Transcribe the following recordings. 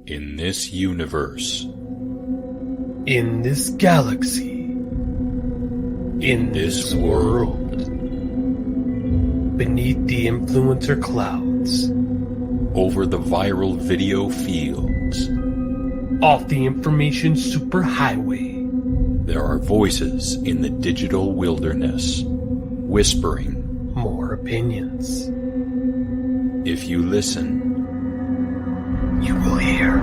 In this universe, in this galaxy, in this world, beneath the influencer clouds, over the viral video fields, off the information superhighway, there are voices in the digital wilderness, whispering more opinions. If you listen, you will hear.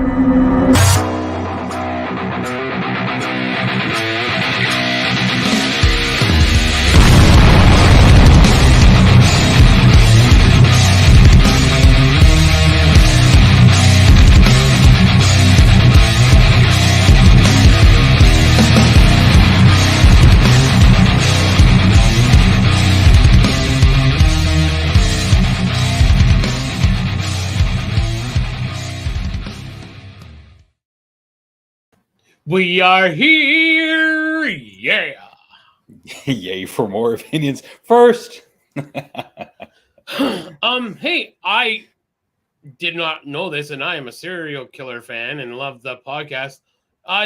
We are here, yeah. Yay for more opinions. First, Hey, I did not know this, and I am a serial killer fan and love the podcast.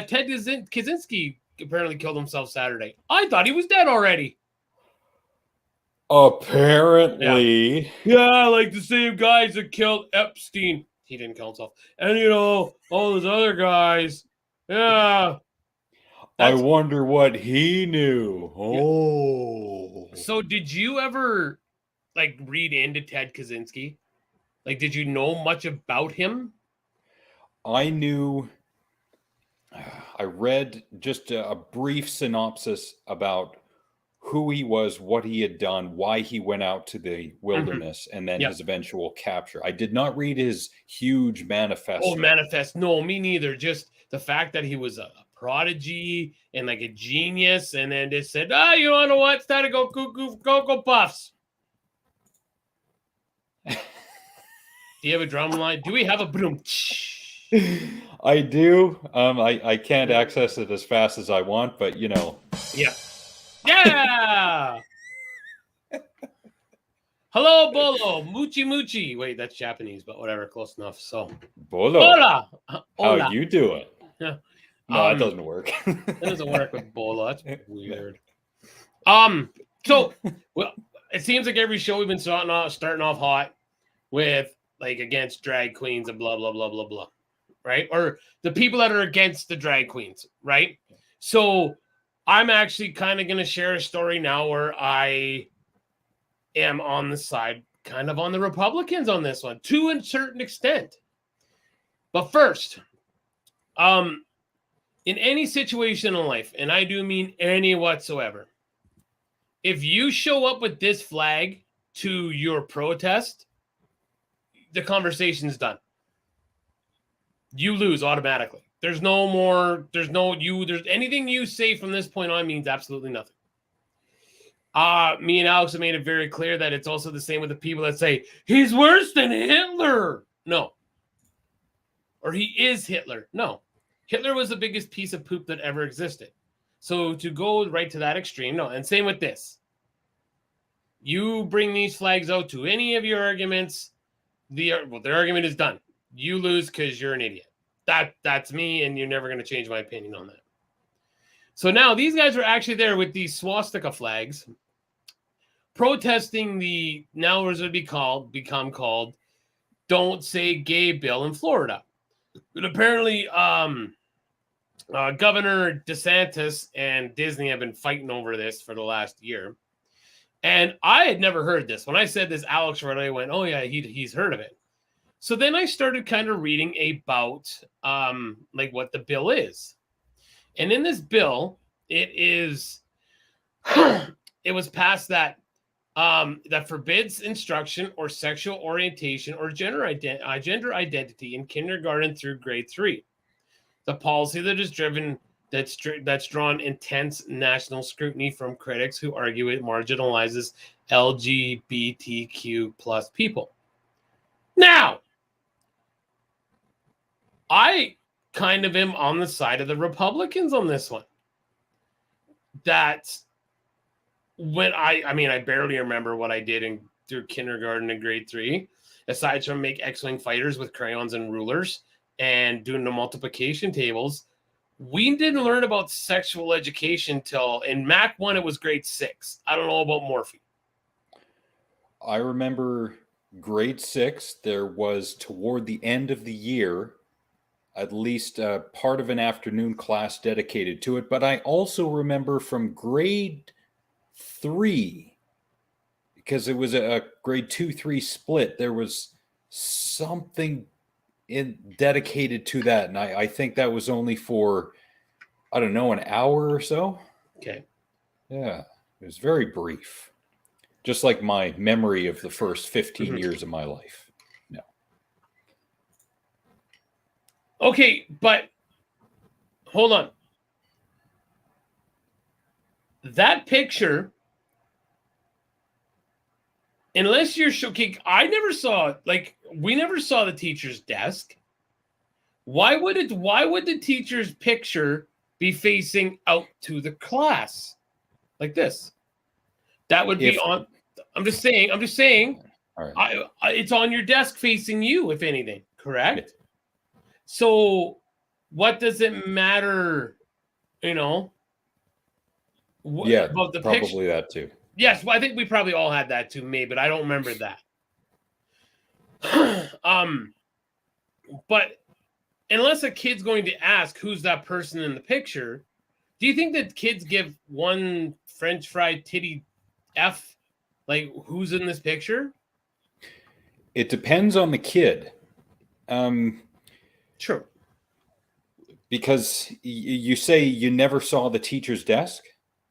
Ted Kaczynski apparently killed himself Saturday. I thought he was dead already. apparently, Yeah, like the same guys that killed Epstein. He didn't kill himself. And, all those other guys. Yeah. I wonder what he knew. Oh. So did you ever, read into Ted Kaczynski? Did you know much about him? I read just a brief synopsis about who he was, what he had done, why he went out to the wilderness, and then his eventual capture. I did not read his huge manifesto. Oh, manifest. No, me neither. Just the fact that he was a prodigy and a genius, and then just said, you want to what? It's time to go Cocoa Puffs. Do you have a drum line? Do we have a boom? I do. I can't access it as fast as I want, but Yeah. Yeah. Hello, Bolo. Muchi Muchi. Wait, that's Japanese, but whatever. Close enough. So, Bolo. Hola. How you doing? Yeah. No, it doesn't work. It doesn't work with Bolo. That's weird. So, well, it seems like every show we've been starting off hot with against drag queens and blah blah blah blah blah, right? Or the people that are against the drag queens, right? So I'm actually kind of going to share a story now where I am on the side, kind of on the Republicans on this one, to a certain extent. But first, in any situation in life, and I do mean any whatsoever, if you show up with this flag to your protest, the conversation is done. You lose automatically. There's anything you say from this point on means absolutely nothing. Me and Alex have made it very clear that it's also the same with the people that say, he's worse than Hitler. No. Or he is Hitler. No. Hitler was the biggest piece of poop that ever existed. So to go right to that extreme, no. And same with this. You bring these flags out to any of your arguments, their argument is done. You lose because you're an idiot. That's me, and you're never going to change my opinion on that. So now these guys are actually there with these swastika flags, protesting the now as it become called "Don't Say Gay" bill in Florida. But apparently, Governor DeSantis and Disney have been fighting over this for the last year. And I had never heard this. When I said this, Alex right away went, oh, yeah, he's heard of it. So then I started kind of reading about what the bill is. And in this bill, it was passed that forbids instruction or sexual orientation or gender identity in kindergarten through grade 3. The policy that's drawn intense national scrutiny from critics who argue it marginalizes LGBTQ plus people. Now, I kind of am on the side of the Republicans on this one. That when I barely remember what I did through kindergarten and grade 3, aside from make X-Wing fighters with crayons and rulers and doing the multiplication tables. We didn't learn about sexual education till in Mac 1, it was grade 6. I don't know about Morphe. I remember grade 6, there was toward the end of the year, at least part of an afternoon class dedicated to it. But I also remember from grade 3, because it was a grade 2-3 split, there was something dedicated to that. And I think that was only for, I don't know, an hour or so. Okay. Yeah, it was very brief. Just like my memory of the first 15 years of my life. No. Okay, but hold on. That picture, unless you're showing, I never saw, like, we never saw the teacher's desk. Why would the teacher's picture be facing out to the class like this? That would be on. I'm just saying. All right. It's on your desk facing you, if anything. Correct. So, what does it matter? You know. Yeah, about the probably picture? that too. Yes, well, I think we probably all had that too, maybe, but I don't remember that. But unless a kid's going to ask who's that person in the picture, do you think that kids give one French fried titty F, like, who's in this picture? It depends on the kid. Sure. Because you say you never saw the teacher's desk.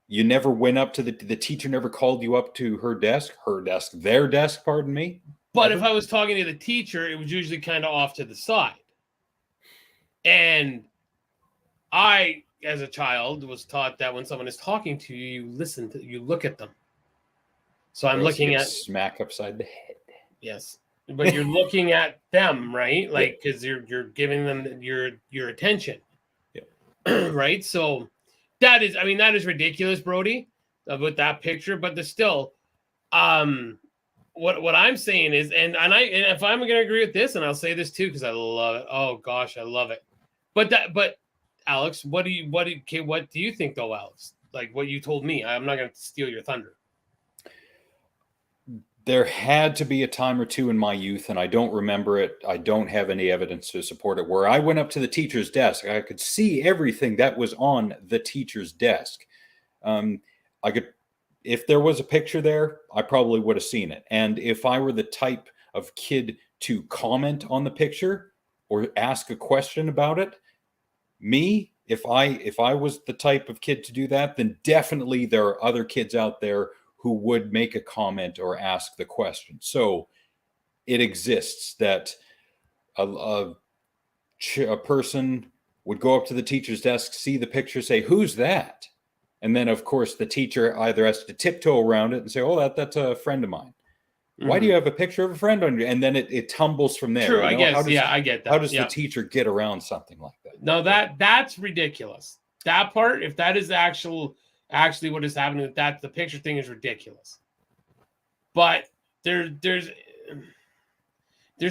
You never went up to the teacher, never called you up to her desk, their desk, pardon me. But if I was talking to the teacher, it was usually kind of off to the side. And I, as a child, was taught that when someone is talking to you, you listen to, you look at them. So I'm looking at smack upside the head. Yes, but you're looking at them, right? Like, because you're giving them your attention. Yeah. Right. So that is ridiculous, Brody, with that picture. But there's still, what I'm saying is, and if I'm going to agree with this, and I'll say this too because I love it. Oh gosh, I love it. But Alex, what do you think though, Alex? Like what you told me, I'm not going to steal your thunder. There had to be a time or two in my youth, and I don't remember it. I don't have any evidence to support it, where I went up to the teacher's desk. I could see everything that was on the teacher's desk. If there was a picture there, I probably would have seen it. And if I were the type of kid to comment on the picture or ask a question about it, if I was the type of kid to do that, then definitely there are other kids out there who would make a comment or ask the question. So it exists that a person would go up to the teacher's desk, see the picture, say, "Who's that?" And then, of course, the teacher either has to tiptoe around it and say, "Oh, that's a friend of mine." Mm-hmm. Why do you have a picture of a friend on you? And then it tumbles from there. True, I guess. I get that. How does the teacher get around something like that? No, that's ridiculous. That part, if that is actually what is happening with that, the picture thing is ridiculous. But there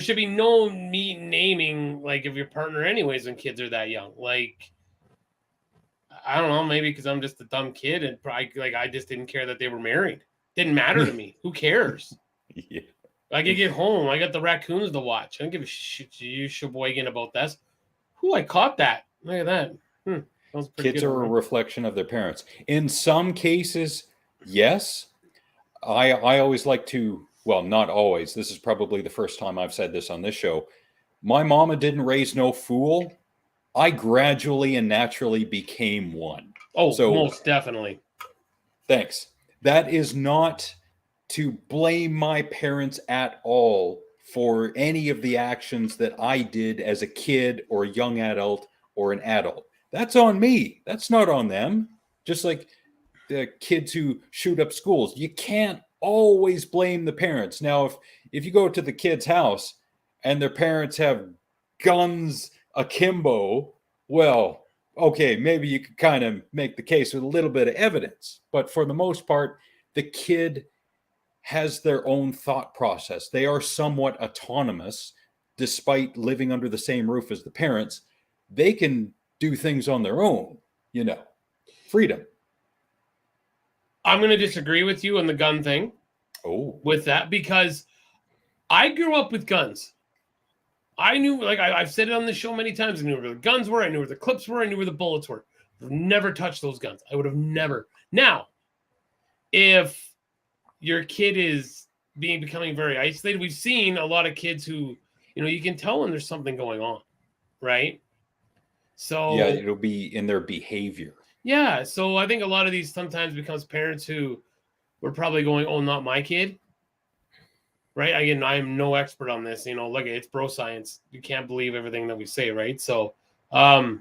should be no naming, like, of your partner anyways when kids are that young. Like, I don't know, maybe because I'm just a dumb kid and probably, like, I just didn't care that they were married. Didn't matter to me. Who cares? Yeah. I could get home. I got the raccoons to watch. I don't give a shit to you Sheboygan about this. Who, I caught that. Look at that. Kids are a reflection of their parents. In some cases, yes. I always like to, well, not always. This is probably the first time I've said this on this show. My mama didn't raise no fool. I gradually and naturally became one. Oh, so, most definitely. Thanks. That is not to blame my parents at all for any of the actions that I did as a kid or a young adult or an adult. That's on me. That's not on them. Just like the kids who shoot up schools. You can't always blame the parents. Now, if you go to the kid's house and their parents have guns akimbo, well, okay, maybe you could kind of make the case with a little bit of evidence. But for the most part, the kid has their own thought process. They are somewhat autonomous. despite living under the same roof as the parents, they can do things on their own, freedom. I'm going to disagree with you on the gun thing. Oh, with that, because I grew up with guns. I knew, like I've said it on the show many times, I knew where the guns were, I knew where the clips were, I knew where the bullets were. I've never touched those guns. I would have never. Now, if your kid is becoming very isolated, we've seen a lot of kids who, you can tell when there's something going on, right? So yeah, it'll be in their behavior. Yeah, so I think a lot of these sometimes becomes parents who were probably going, "Oh, not my kid." Right? Again, I'm no expert on this. Look, it's bro science. You can't believe everything that we say, right? So, I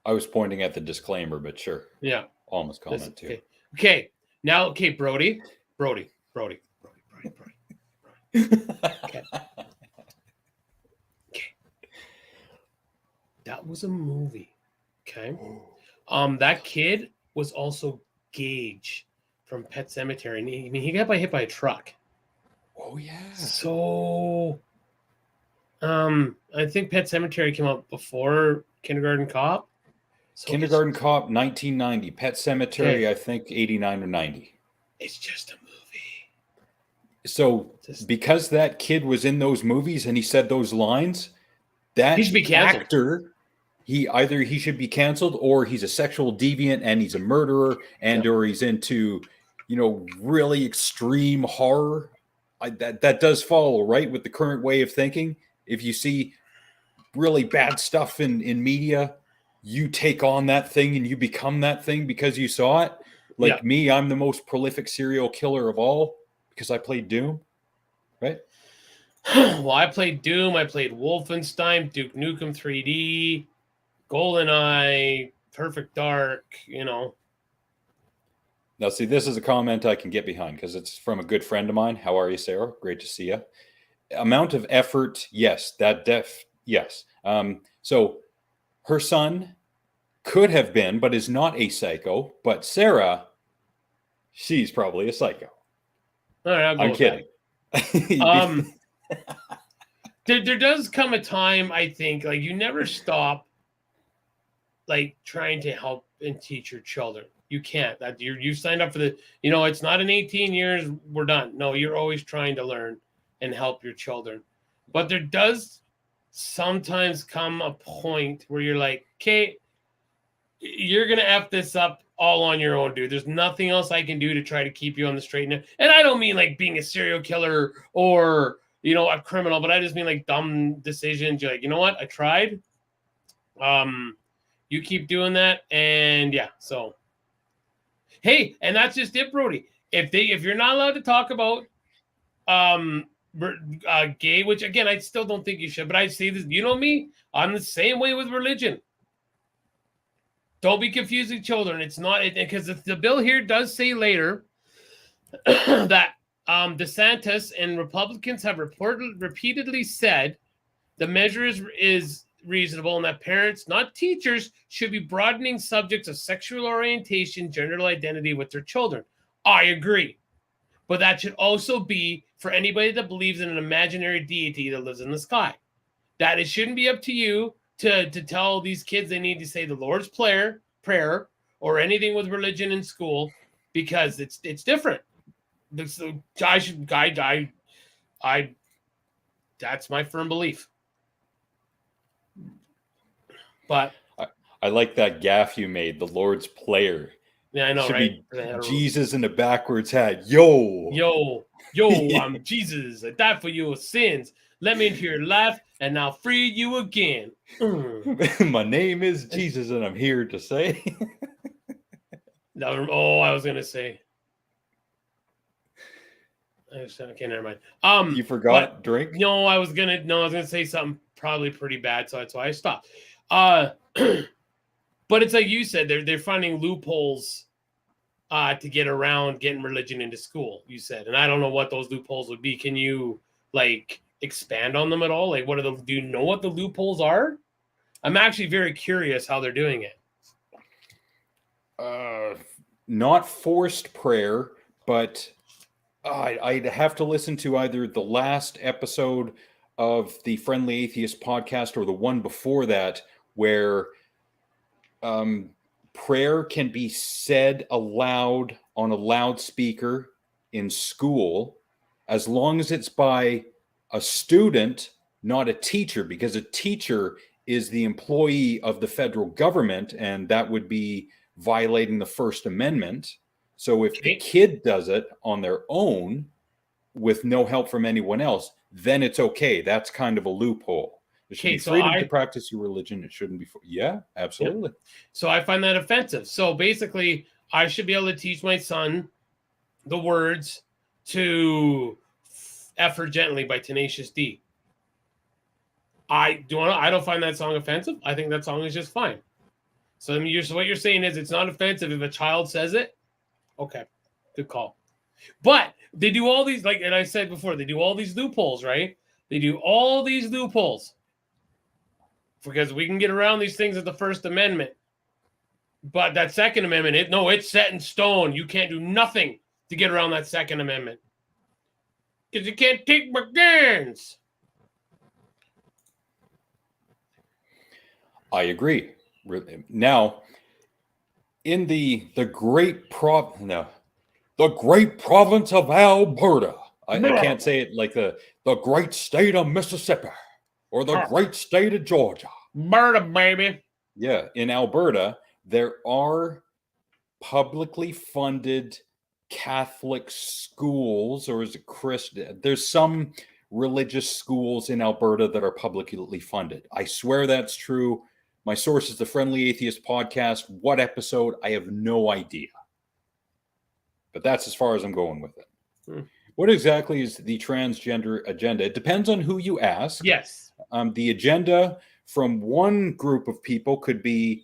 was pointing at the disclaimer, but sure. Yeah. Almost comment too. Okay. Now, Brody. Okay. Okay. That was a movie. Okay. That kid was also Gage from Pet Sematary. And he got hit by a truck. Oh yeah. So I think Pet Sematary came out before Kindergarten Cop. So Kindergarten Cop 1990, Pet Cemetery, I think 89 or 90. It's just a movie. So because that kid was in those movies and he said those lines, that he should be canceled. Actor, he should be canceled, or he's a sexual deviant and he's a murderer, or he's into, really extreme horror. That does follow, right, with the current way of thinking. If you see really bad stuff in media, you take on that thing and you become that thing because you saw it. Like me, I'm the most prolific serial killer of all because I played Doom, right? Well, I played Doom. I played Wolfenstein, Duke Nukem 3D, GoldenEye, Perfect Dark, Now, see, this is a comment I can get behind because it's from a good friend of mine. How are you, Sarah? Great to see you. Amount of effort, yes. Yes. So her son could have been, but is not a psycho. But Sarah, she's probably a psycho. All right, I'll go I'm with kidding. There does come a time, I think, like you never stop, like trying to help and teach your children. You can't. That you signed up for the. It's not in 18 years we're done. No, you're always trying to learn and help your children. But there does sometimes come a point where you're like, okay, you're gonna F this up all on your own, dude. There's nothing else I can do to try to keep you on the straight and narrow. And I don't mean like being a serial killer or a criminal, but I just mean like dumb decisions. You're like, you know what? I tried. You keep doing that, and so hey, and that's just it, Brody. If you're not allowed to talk about gay, which again I still don't think you should, but I say this, me, I'm the same way with religion. Don't be confusing children. It's not because the bill here does say later that DeSantis and Republicans have repeatedly said the measure is reasonable and that parents, not teachers, should be broadening subjects of sexual orientation, gender identity with their children. I agree. But that should also be for anybody that believes in an imaginary deity that lives in the sky. That it shouldn't be up to you to tell these kids they need to say the Lord's prayer or anything with religion in school because it's different. I that's my firm belief. But I like that gaffe you made, the Lord's player. Yeah, I know, should right? Be Jesus in a backwards hat. Yo, I'm Jesus. I died for your sins. Let me into your life, and I'll free you again. My name is Jesus, and I'm here to say. I was gonna say. Okay, never mind. You forgot drink? No, I was gonna say something probably pretty bad, so that's why I stopped. But it's like you said, they're finding loopholes to get around getting religion into school. You said, and I don't know what those loopholes would be. Can you expand on them at all? Like, do you know what the loopholes are? I'm actually very curious how they're doing it. Not forced prayer, but I'd have to listen to either the last episode of the Friendly Atheist podcast or the one before that, where prayer can be said aloud on a loudspeaker in school, as long as it's by a student, not a teacher, because a teacher is the employee of the federal government, and that would be violating the First Amendment. So if the kid does it on their own with no help from anyone else, then it's okay. That's kind of a loophole. There should be freedom to practice your religion. It shouldn't be. Yeah, absolutely. Yeah. So I find that offensive. So basically, I should be able to teach my son the words to "Effort Gently" by Tenacious D. I don't find that song offensive. I think that song is just fine. So what you're saying is it's not offensive if a child says it. Okay, good call. But they do all these, like, and I said before, they do all these loopholes, right? They do all these loopholes because we can get around these things with the First Amendment. But that Second Amendment, it's set in stone. You can't do nothing to get around that Second Amendment because you can't take my guns. I agree. Now, in the great province of Alberta, I can't say it like the great state of Mississippi or the great state of Georgia. Alberta, baby. Yeah, in Alberta, there are publicly funded Catholic schools, or is it Christian? There's some religious schools in Alberta that are publicly funded. I swear that's true. My source is the Friendly Atheist podcast. What episode? I have no idea. But that's as far as I'm going with it. What exactly is the transgender agenda? It depends on who you ask. Yes. The agenda from one group of people could be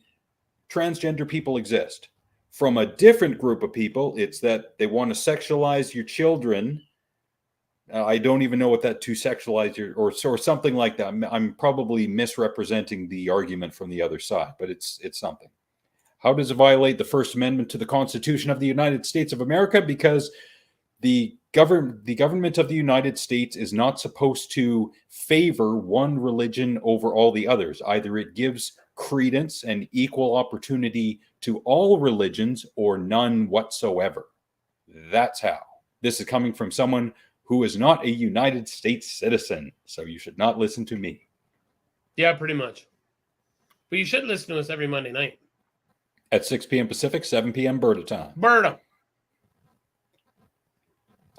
transgender people exist. From a different group of people, it's that they want to sexualize your children. I don't even know what that to sexualize your or something like that. I'm probably misrepresenting the argument from the other side, but it's something. How does it violate the First Amendment to the Constitution of the United States of America? Because the government of the United States is not supposed to favor one religion over all the others. Either it gives credence and equal opportunity to all religions or none whatsoever. That's how. This is coming from someone who is not a United States citizen, so you should not listen to me. Yeah, pretty much. But you should listen to us every Monday night. At 6 p.m. Pacific, 7 p.m. Berta time. Berta.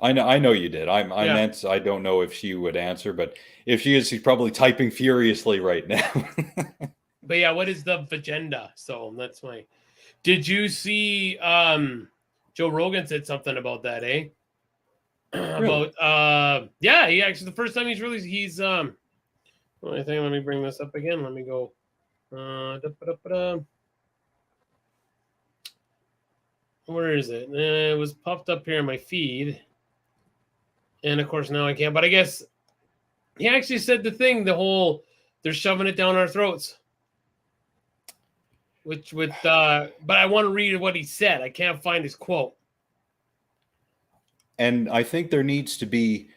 I know you did. I meant, I don't know if she would answer, but if she is, she's probably typing furiously right now. But yeah, what is the agenda? So that's my... Did you see Joe Rogan said something about that, eh? Really? About he actually, the first time he's I think, let me bring this up again. Let me go. Where is it? It was popped up here in my feed. And of course now I can't, but I guess he actually said they're shoving it down our throats. But I want to read what he said. I can't find his quote. And I think there needs to be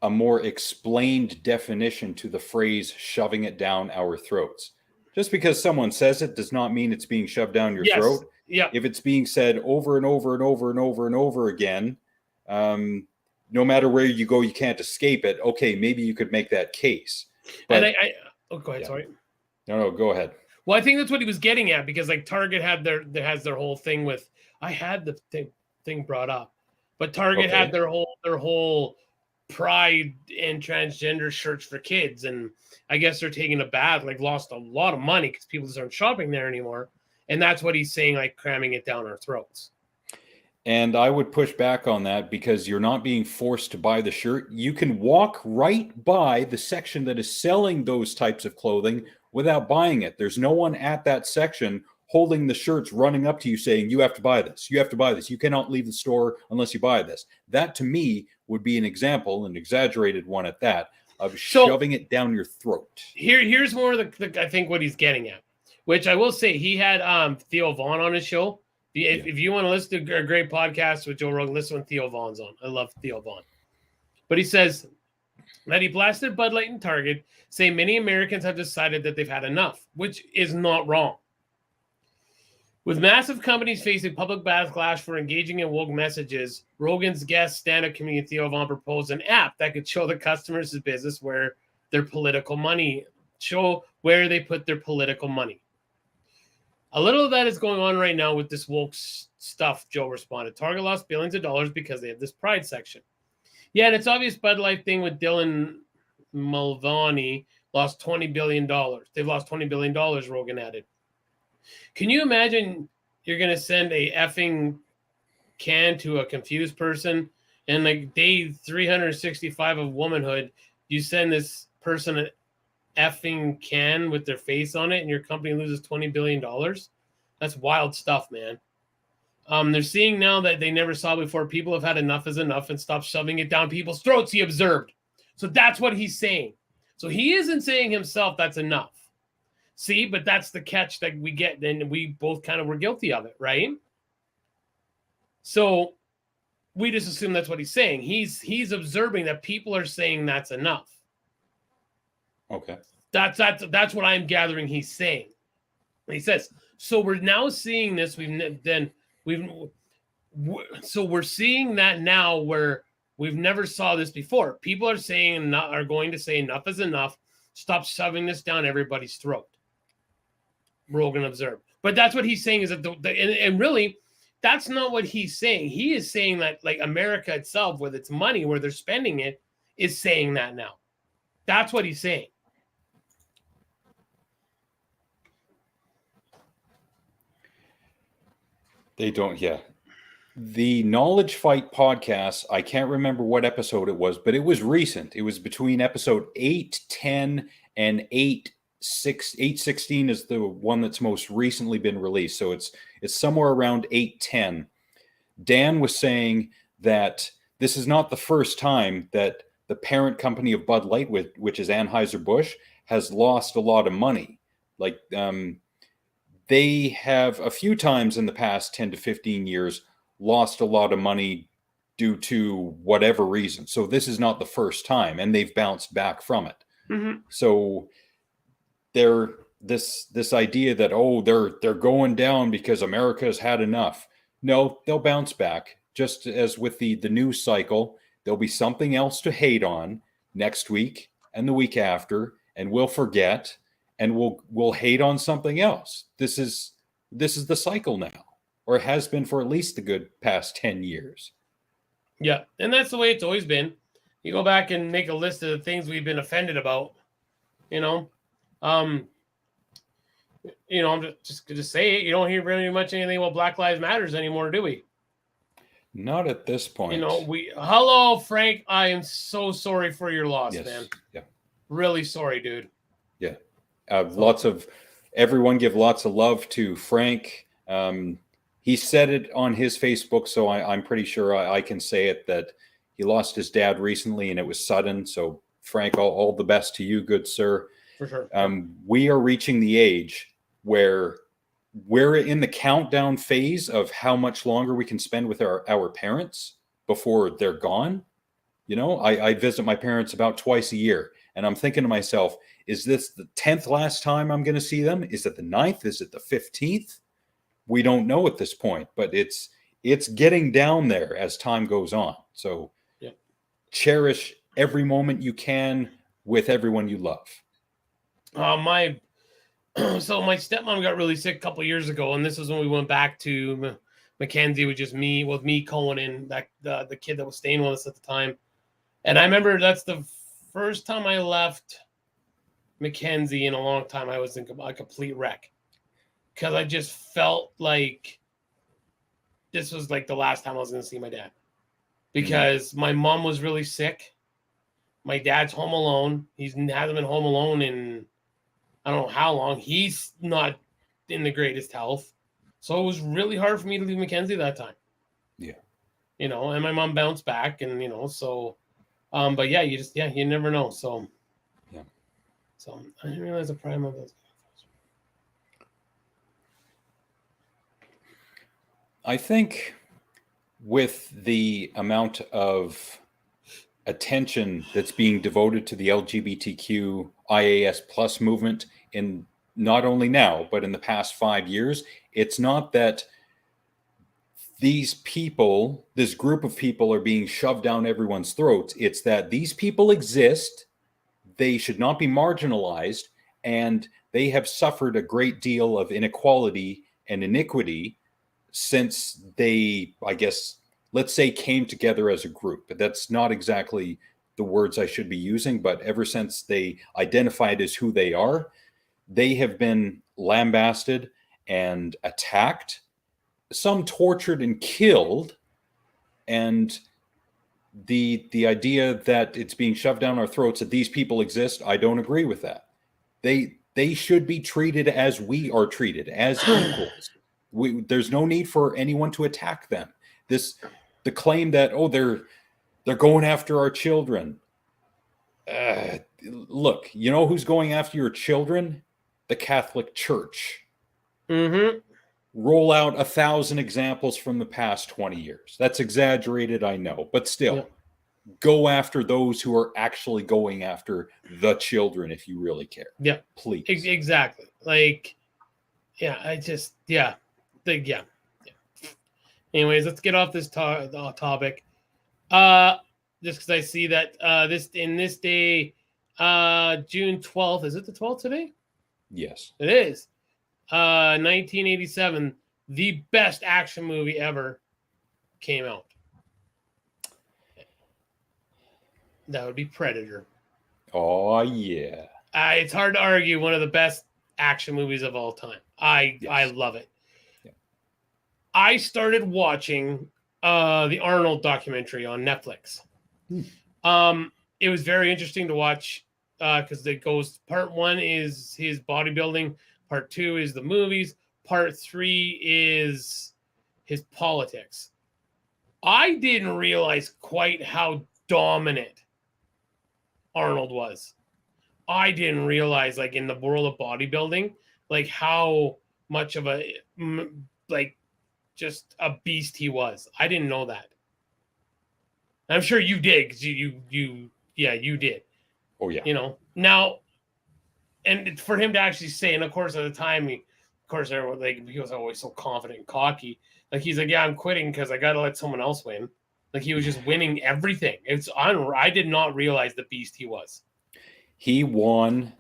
a more explained definition to the phrase shoving it down our throats. Just because someone says it does not mean it's being shoved down your throat. Yeah. If it's being said over and over and over and over and over again, no matter where you go, you can't escape it. Okay, maybe you could make that case. But, and go ahead, sorry. No, go ahead. Well, I think that's what he was getting at, because like Target has their whole thing with, I had the thing brought up, but Target had their whole pride and transgender shirts for kids, and I guess they're taking a bath, like lost a lot of money because people just aren't shopping there anymore, and that's what he's saying, like cramming it down our throats. And I would push back on that, because you're not being forced to buy the shirt. You can walk right by the section that is selling those types of clothing without buying it. There's no one at that section holding the shirts, running up to you saying, you have to buy this. You have to buy this. You cannot leave the store unless you buy this. That to me would be an example, an exaggerated one at that, of shoving it down your throat. Here's more of I think what he's getting at, which I will say, he had Theo Vaughn on his show, If you want to listen to a great podcast with Joe Rogan, listen when Theo Vaughn's on. I love Theo Vaughn. But he says that he blasted Bud Light and Target, saying many Americans have decided that they've had enough, which is not wrong. With massive companies facing public backlash for engaging in woke messages, Rogan's guest stand-up comedian Theo Vaughn proposed an app that could show the customers his business where their political money, show where they put their political money. A little of that is going on right now with this woke stuff, Joe responded. Target lost billions of dollars because they have this pride section. Yeah, and it's obvious Bud Light thing with Dylan Mulvaney lost $20 billion. They've lost $20 billion, Rogan added. Can you imagine you're going to send a effing can to a confused person and like day 365 of womanhood, you send this person an effing can with their face on it and your company loses $20 billion? That's wild stuff, man. They're seeing now that they never saw before. People have had enough is enough and stop shoving it down people's throats, he observed. So that's what he's saying. So he isn't saying himself that's enough. See, but that's the catch that we get. And we both kind of were guilty of it, right? So we just assume that's what he's saying. He's observing that people are saying that's enough. Okay. That's what I'm gathering he's saying. He says, so we're now seeing this. So we're seeing that now where we've never saw this before. People are saying are going to say enough is enough. Stop shoving this down everybody's throat. Rogan observed. But that's what he's saying is that and really that's not what he's saying. He is saying that like America itself with its money where they're spending it is saying that now. That's what he's saying. They don't, yeah. The Knowledge Fight podcast, I can't remember what episode it was, but it was recent. It was between episode 810 and 816 is the one that's most recently been released. So it's somewhere around 810. Dan was saying that this is not the first time that the parent company of Bud Light, which is Anheuser-Busch, has lost a lot of money. Like, they have a few times in the past 10 to 15 years lost a lot of money due to whatever reason. So this is not the first time, and they've bounced back from it. Mm-hmm. So this idea that they're going down because America has had enough. No, they'll bounce back. Just as with the news cycle, there'll be something else to hate on next week and the week after, and we'll forget. And we'll hate on something else. This is the cycle now, or it has been for at least the good past 10 years. Yeah, and that's the way it's always been. You go back and make a list of the things we've been offended about. I'm just gonna say it. You don't hear very much anything about Black Lives Matters anymore, do we? Not at this point. Hello, Frank. I am so sorry for your loss, man. Yeah. Really sorry, dude. Yeah. Everyone give lots of love to Frank. He said it on his Facebook, so I'm pretty sure I can say it, that he lost his dad recently and it was sudden. So Frank, all the best to you, good sir. For sure. We are reaching the age where we're in the countdown phase of how much longer we can spend with our parents before they're gone. I visit my parents about twice a year. And I'm thinking to myself, is this the 10th last time I'm going to see them? Is it the 9th? Is it the 15th? We don't know at this point, but it's getting down there as time goes on. So cherish every moment you can with everyone you love. So my stepmom got really sick a couple of years ago, and this is when we went back to Mackenzie with just me, Cohen, and the kid that was staying with us at the time. And I remember that's the first time I left Mackenzie in a long time. I was in a complete wreck because I just felt like this was like the last time I was going to see my dad, because my mom was really sick. My dad's home alone. He hasn't been home alone in I don't know how long. He's not in the greatest health. So it was really hard for me to leave Mackenzie that time. Yeah. And my mom bounced back, and, so, but yeah, you never know. So, yeah. So I didn't realize the prime of those. I think with the amount of attention that's being devoted to the LGBTQ IAS plus movement in not only now, but in the past 5 years, it's not that these people, this group of people are being shoved down everyone's throats. It's that these people exist, they should not be marginalized, and they have suffered a great deal of inequality and iniquity since they, I guess, let's say, came together as a group. But that's not exactly the words I should be using, but ever since they identified as who they are, they have been lambasted and attacked, some tortured and killed. And the idea that it's being shoved down our throats that these people exist, I don't agree with that. They should be treated as we are treated, as equals. There's no need for anyone to attack them. The claim that, oh, they're going after our children. Look, you know who's going after your children? The Catholic Church. Mm-hmm. Roll out 1,000 examples from the past 20 years. That's exaggerated, I know, but still, go after those who are actually going after the children if you really care. Yeah, please. Exactly. Like, yeah, Anyways, let's get off this topic. Just because I see that this day, June 12th. Is it the 12th today? Yes, it is. 1987, the best action movie ever came out. That would be Predator. Oh, yeah. It's hard to argue one of the best action movies of all time. I love it. Yeah. I started watching the Arnold documentary on Netflix. It was very interesting to watch because it goes, part 1 is his bodybuilding, part 2 is the movies, part 3 is his politics. I didn't realize quite how dominant Arnold was. I didn't realize, like, in the world of bodybuilding, like, how much of a, like, just a beast he was. I didn't know that. I'm sure you did, because you did. Oh, yeah. You know, now, and for him to actually say, and of course at the time, he was always so confident and cocky. Like, he's like, yeah, I'm quitting because I got to let someone else win. Like, he was just winning everything. I did not realize the beast he was. He won,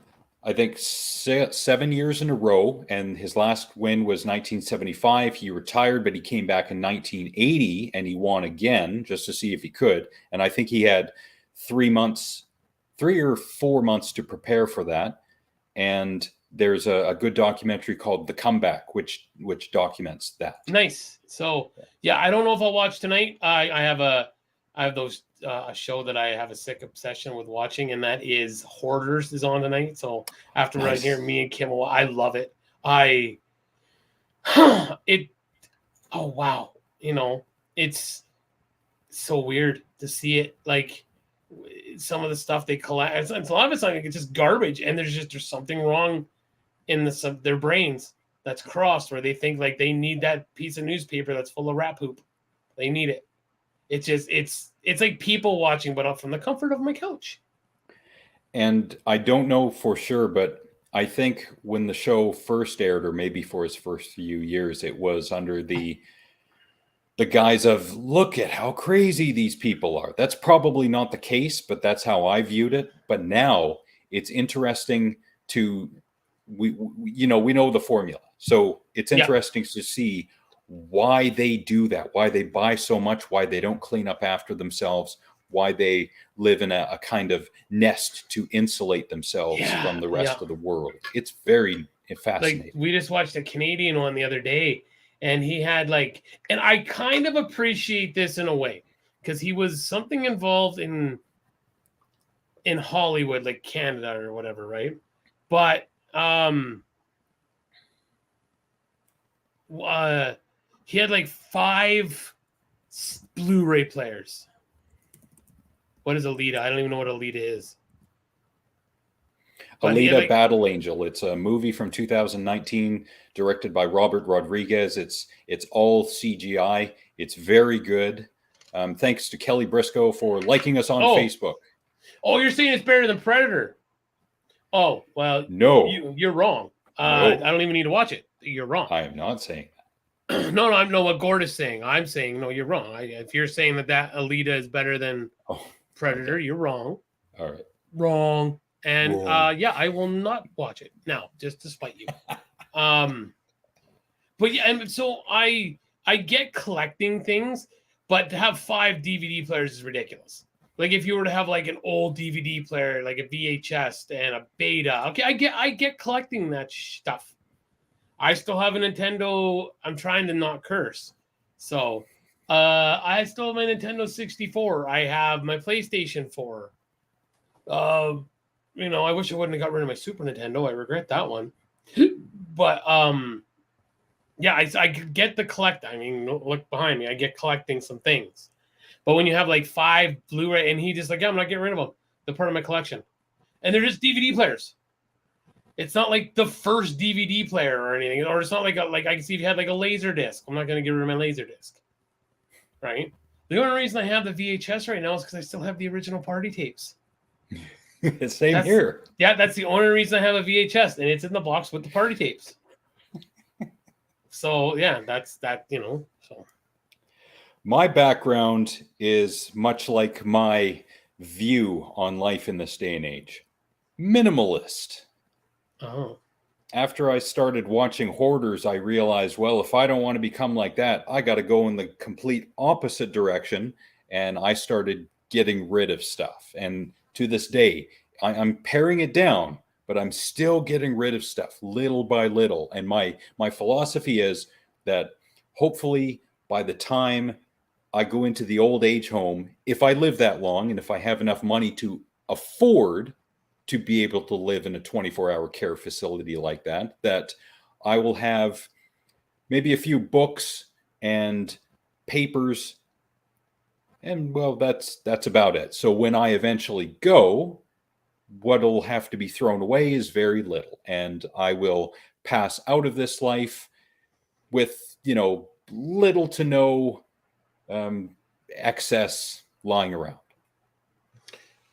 I think, 7 years in a row, and his last win was 1975. He retired, but he came back in 1980, and he won again just to see if he could. And I think he had 3 or 4 months to prepare for that. And there's a good documentary called The Comeback, which documents that. Nice. So, yeah, I don't know if I'll watch tonight. I have a show that I have a sick obsession with watching, and that is Hoarders is on tonight. So after right here, me and Kim, I love it. Oh wow, you know, it's so weird to see it. Like, some of the stuff they collect, it's a lot of it's like, it's just garbage, and there's something wrong in their brains that's crossed, where they think like they need that piece of newspaper that's full of rat poop. They need it. It's just it's like people watching, but up from the comfort of my couch. And I don't know for sure, but I think when the show first aired, or maybe for its first few years, it was under the guise of, look at how crazy these people are. That's probably not the case, but that's how I viewed it. But now it's interesting to, we know the formula. So it's interesting to see why they do that, why they buy so much, why they don't clean up after themselves, why they live in a kind of nest to insulate themselves from the rest of the world. It's very fascinating. Like, we just watched a Canadian one the other day, and he had and I kind of appreciate this in a way, because he was something involved in Hollywood, like Canada or whatever, right? But he had 5 Blu-ray players. What is Alita? I don't even know what Alita is. But yeah, Alita like, Battle Angel. It's a movie from 2019, directed by Robert Rodriguez. It's all CGI. It's very good. Thanks to Kelly Briscoe for liking us on Facebook. Oh, you're saying it's better than Predator? Oh, well, No, you're wrong. No. I don't even need to watch it. You're wrong. I am not saying that. No, I know what Gord is saying. I'm saying, no, you're wrong. If you're saying that Alita is better than Predator, you're wrong. All right. Wrong. And Wrong. yeah, I will not watch it now, just to spite you. But yeah, and so I get collecting things, but to have 5 DVD players is ridiculous. Like if you were to have like an old DVD player, like a VHS and a Beta, okay, I get collecting that stuff. I still have a Nintendo. I'm trying to not curse, so I still have my Nintendo 64. I have my PlayStation 4. You know, I wish I wouldn't have got rid of my Super Nintendo. I regret that one. But yeah, I get the collect. I mean, look behind me. I get collecting some things. But when you have like 5 Blu-ray, and he just like, yeah, I'm not getting rid of them. They're part of my collection. And they're just DVD players. It's not like the first DVD player or anything. Or it's not like I can see if you had like a laser disc. I'm not going to get rid of my laser disc. Right? The only reason I have the VHS right now is because I still have the original party tapes. Same here. Yeah, that's the only reason I have a VHS, and it's in the box with the party tapes. So yeah, that's that. You know. So my background is much like my view on life in this day and age. Minimalist. Oh. After I started watching Hoarders, I realized, well, if I don't want to become like that, I got to go in the complete opposite direction. And I started getting rid of stuff. And to this day, I'm paring it down, but I'm still getting rid of stuff little by little. And my philosophy is that hopefully by the time I go into the old age home, if I live that long and if I have enough money to afford to be able to live in a 24-hour care facility like that, that I will have maybe a few books and papers. And well, that's about it. So when I eventually go, what'll have to be thrown away is very little. And I will pass out of this life with, little to no excess lying around.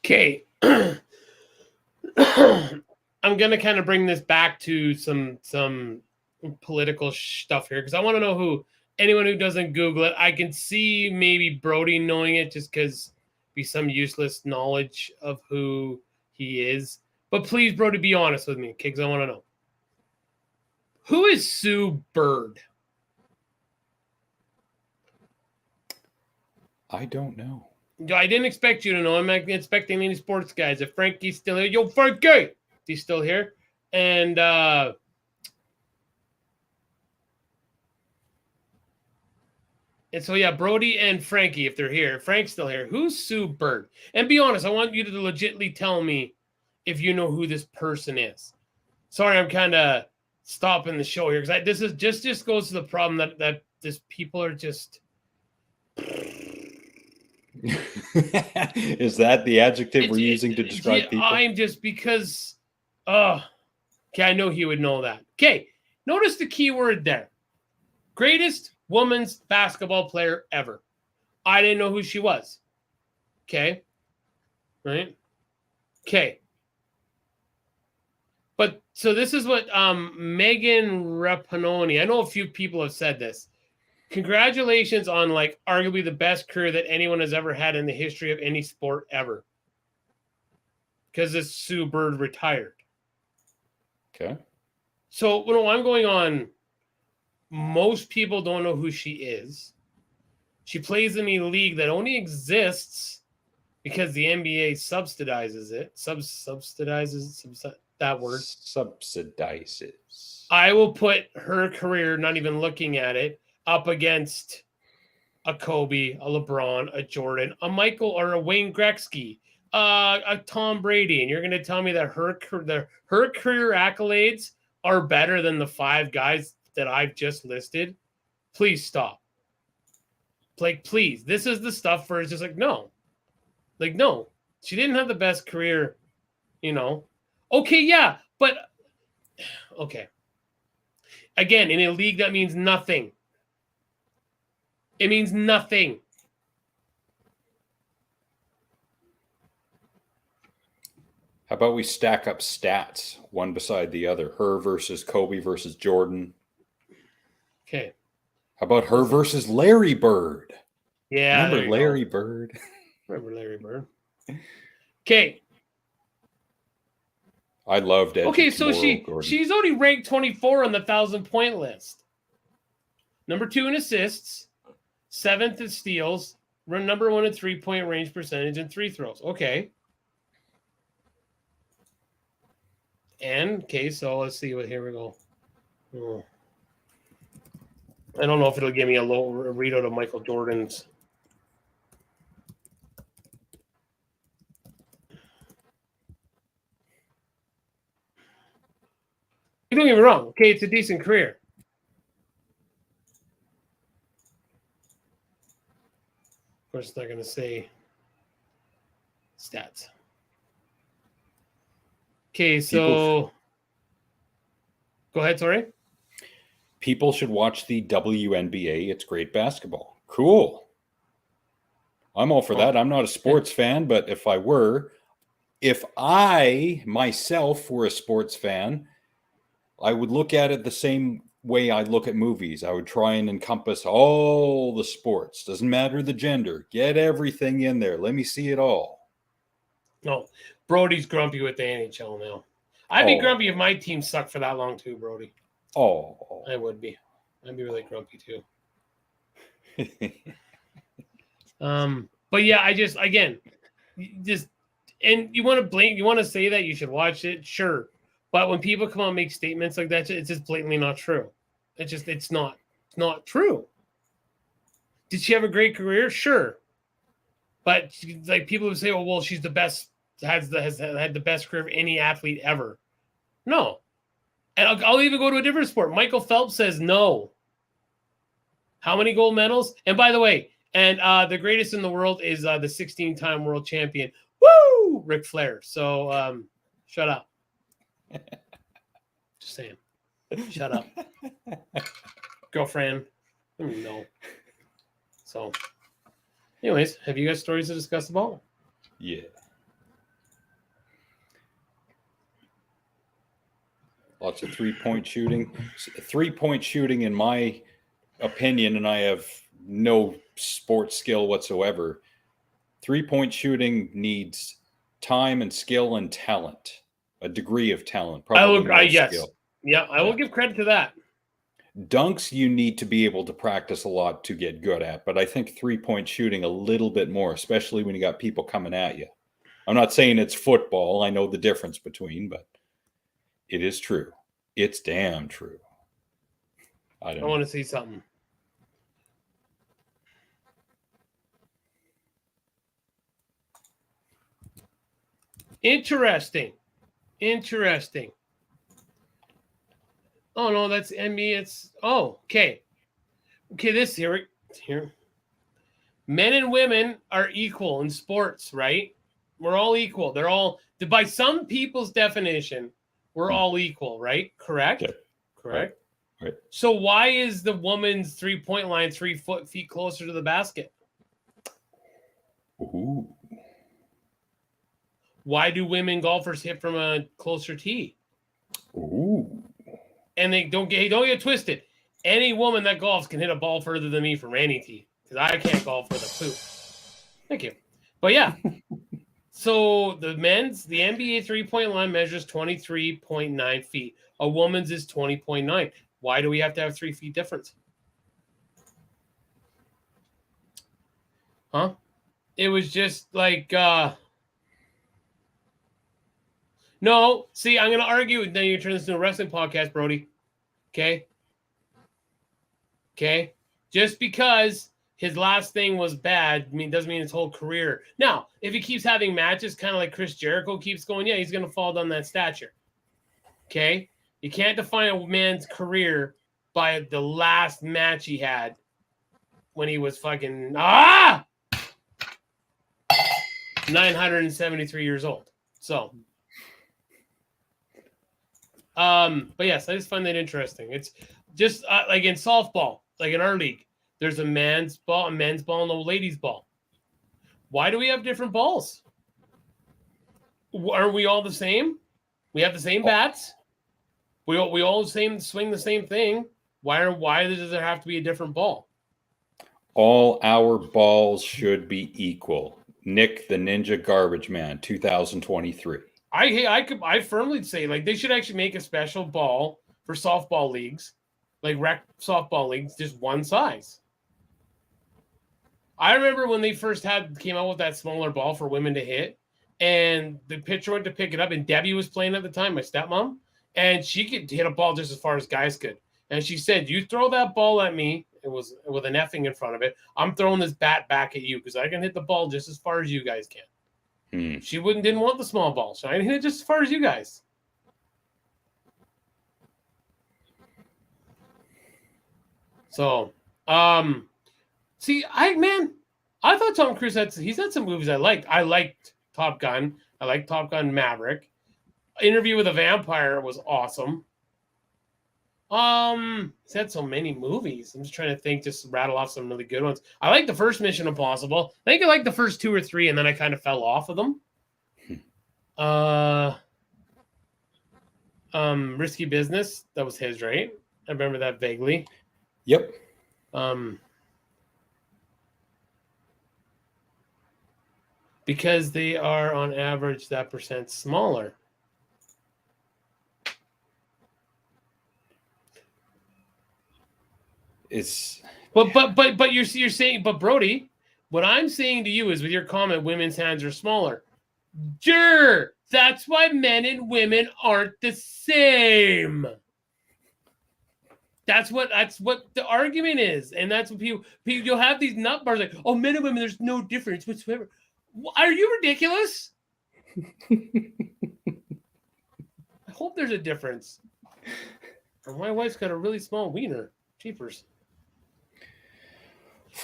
Okay. I'm going to kind of bring this back to some political stuff here because I want to know who, anyone who doesn't Google it, I can see maybe Brody knowing it just because be some useless knowledge of who he is. But please, Brody, be honest with me, because I want to know. Who is Sue Bird? I don't know. I didn't expect you to know. I'm not expecting any sports guys. If Frankie's still here, yo, Frankie! He's still here. And so, yeah, Brody and Frankie, if they're here. Frank's still here. Who's Sue Bird? And be honest, I want you to legitimately tell me if you know who this person is. Sorry, I'm kind of stopping the show here because this is just goes to the problem that this people are just. Is that the adjective we're using to describe people? I'm just because. Okay, I know he would know that. Okay, notice the key word there. Greatest women's basketball player ever. I didn't know who she was. Okay. Right? Okay. But so this is what Megan Rapinoe, I know a few people have said this. Congratulations on like arguably the best career that anyone has ever had in the history of any sport ever. Because this Sue Bird retired. Okay. So when I'm going on, most people don't know who she is. She plays in a league that only exists because the NBA subsidizes it. Subsidizes that word. Subsidizes. I will put her career, not even looking at it, up against a Kobe, a LeBron, a Jordan, a Michael, or a Wayne Gretzky, a Tom Brady. And you're going to tell me that her career accolades are better than the 5 guys that I've just listed? Please stop. Like, please. This is the stuff where it's just like, no. Like, no. She didn't have the best career, Okay, yeah, but okay. Again, in a league, that means nothing. It means nothing. How about we stack up stats one beside the other? Her versus Kobe versus Jordan. Okay. How about her versus Larry Bird? Yeah, remember Larry Bird? Remember Larry Bird. Okay. I loved Edgy Okay, so Gordon. she's only ranked 24 on the 1,000-point list. Number 2 in assists, 7th in steals, number 1 in 3-point range percentage and 3 throws. Okay. And okay, so let's see what here we go. Oh. I don't know if it'll give me a low readout of Michael Jordan's. Don't get me wrong. Okay, it's a decent career. Of course, it's not going to say stats. Okay, so go ahead, sorry. People should watch the WNBA. It's great basketball. Cool. I'm all for that. I'm not a sports fan, but if I myself were a sports fan, I would look at it the same way I look at movies. I would try and encompass all the sports. Doesn't matter the gender. Get everything in there. Let me see it all. No, Brody's grumpy with the NHL now. I'd be grumpy if my team sucked for that long too, Brody. Oh, I would be. I'd be really grumpy too. But yeah, and you want to say that you should watch it, sure. But when people come out and make statements like that, it's just blatantly not true. It's not true. Did she have a great career? Sure. But like people would say, oh, well, she's the best, has had the best career of any athlete ever. No. And I'll even go to a different sport. Michael Phelps says no. How many gold medals? And by the way, the greatest in the world is the 16-time world champion. Woo! Ric Flair. So shut up. Just saying. Shut up. Girlfriend. No. So anyways, have you guys stories to discuss about? Yeah. Lots of three-point shooting. Three-point shooting, in my opinion, and I have no sports skill whatsoever, three-point shooting needs time and skill and talent, a degree of talent. Probably yes. Skill. Yeah, I will give credit to that. Dunks, you need to be able to practice a lot to get good at, but I think three-point shooting a little bit more, especially when you got people coming at you. I'm not saying it's football. I know the difference between, but it is true. It's damn true. I want to see something. Interesting. Oh no, that's Ambience. Oh, okay. This here. Men and women are equal in sports, right? We're all equal. They're all, by some people's definition, we're all equal, right? Correct? Okay. Correct. Right. So why is the woman's 3-point line 3 feet closer to the basket? Ooh. Why do women golfers hit from a closer tee? Ooh. And they don't get twisted. Any woman that golfs can hit a ball further than me from any tee, because I can't golf with a poop. Thank you. But yeah. So the NBA 3-point line measures 23.9 feet. A woman's is 20.9. Why do we have to have 3 feet difference? Huh? It was just like, no, see, I'm going to argue. Then you turn this into a wrestling podcast, Brody. Okay? Just because his last thing was bad, doesn't mean his whole career. Now, if he keeps having matches, kind of like Chris Jericho keeps going, yeah, he's going to fall down that stature. Okay? You can't define a man's career by the last match he had when he was fucking 973 years old. So, But yes, I just find that interesting. It's just like in softball, like in our league, there's a men's ball, and a ladies' ball. Why do we have different balls? Aren't we all the same? We have the same bats. We all swing the same thing. Why does there have to be a different ball? All our balls should be equal. Nick the Ninja Garbage Man, 2023. I firmly say like they should actually make a special ball for softball leagues, like rec softball leagues, just one size. I remember when they first came out with that smaller ball for women to hit, and the pitcher went to pick it up, and Debbie was playing at the time, my stepmom, and she could hit a ball just as far as guys could. And she said, "You throw that ball at me." It was with an effing in front of it. "I'm throwing this bat back at you because I can hit the ball just as far as you guys can." She didn't want the small ball, so I hit it just as far as you guys. So, see, I thought Tom Cruise he's had some movies I liked. I liked Top Gun. I liked Top Gun Maverick. Interview with a Vampire was awesome. He's had so many movies. I'm just trying to think, just rattle off some really good ones. I like the first Mission Impossible. I think I liked the first 2 or 3, and then I kind of fell off of them. Risky Business. That was his, right? I remember that vaguely. Yep. Because they are on average that percent smaller. It's but you're saying, but Brody, what I'm saying to you is with your comment, women's hands are smaller. Sure, that's why men and women aren't the same. That's what the argument is, and that's what people you'll have these nut bars like, oh, men and women, there's no difference whatsoever. Are you ridiculous? I hope there's a difference. Or my wife's got a really small wiener. Cheapers.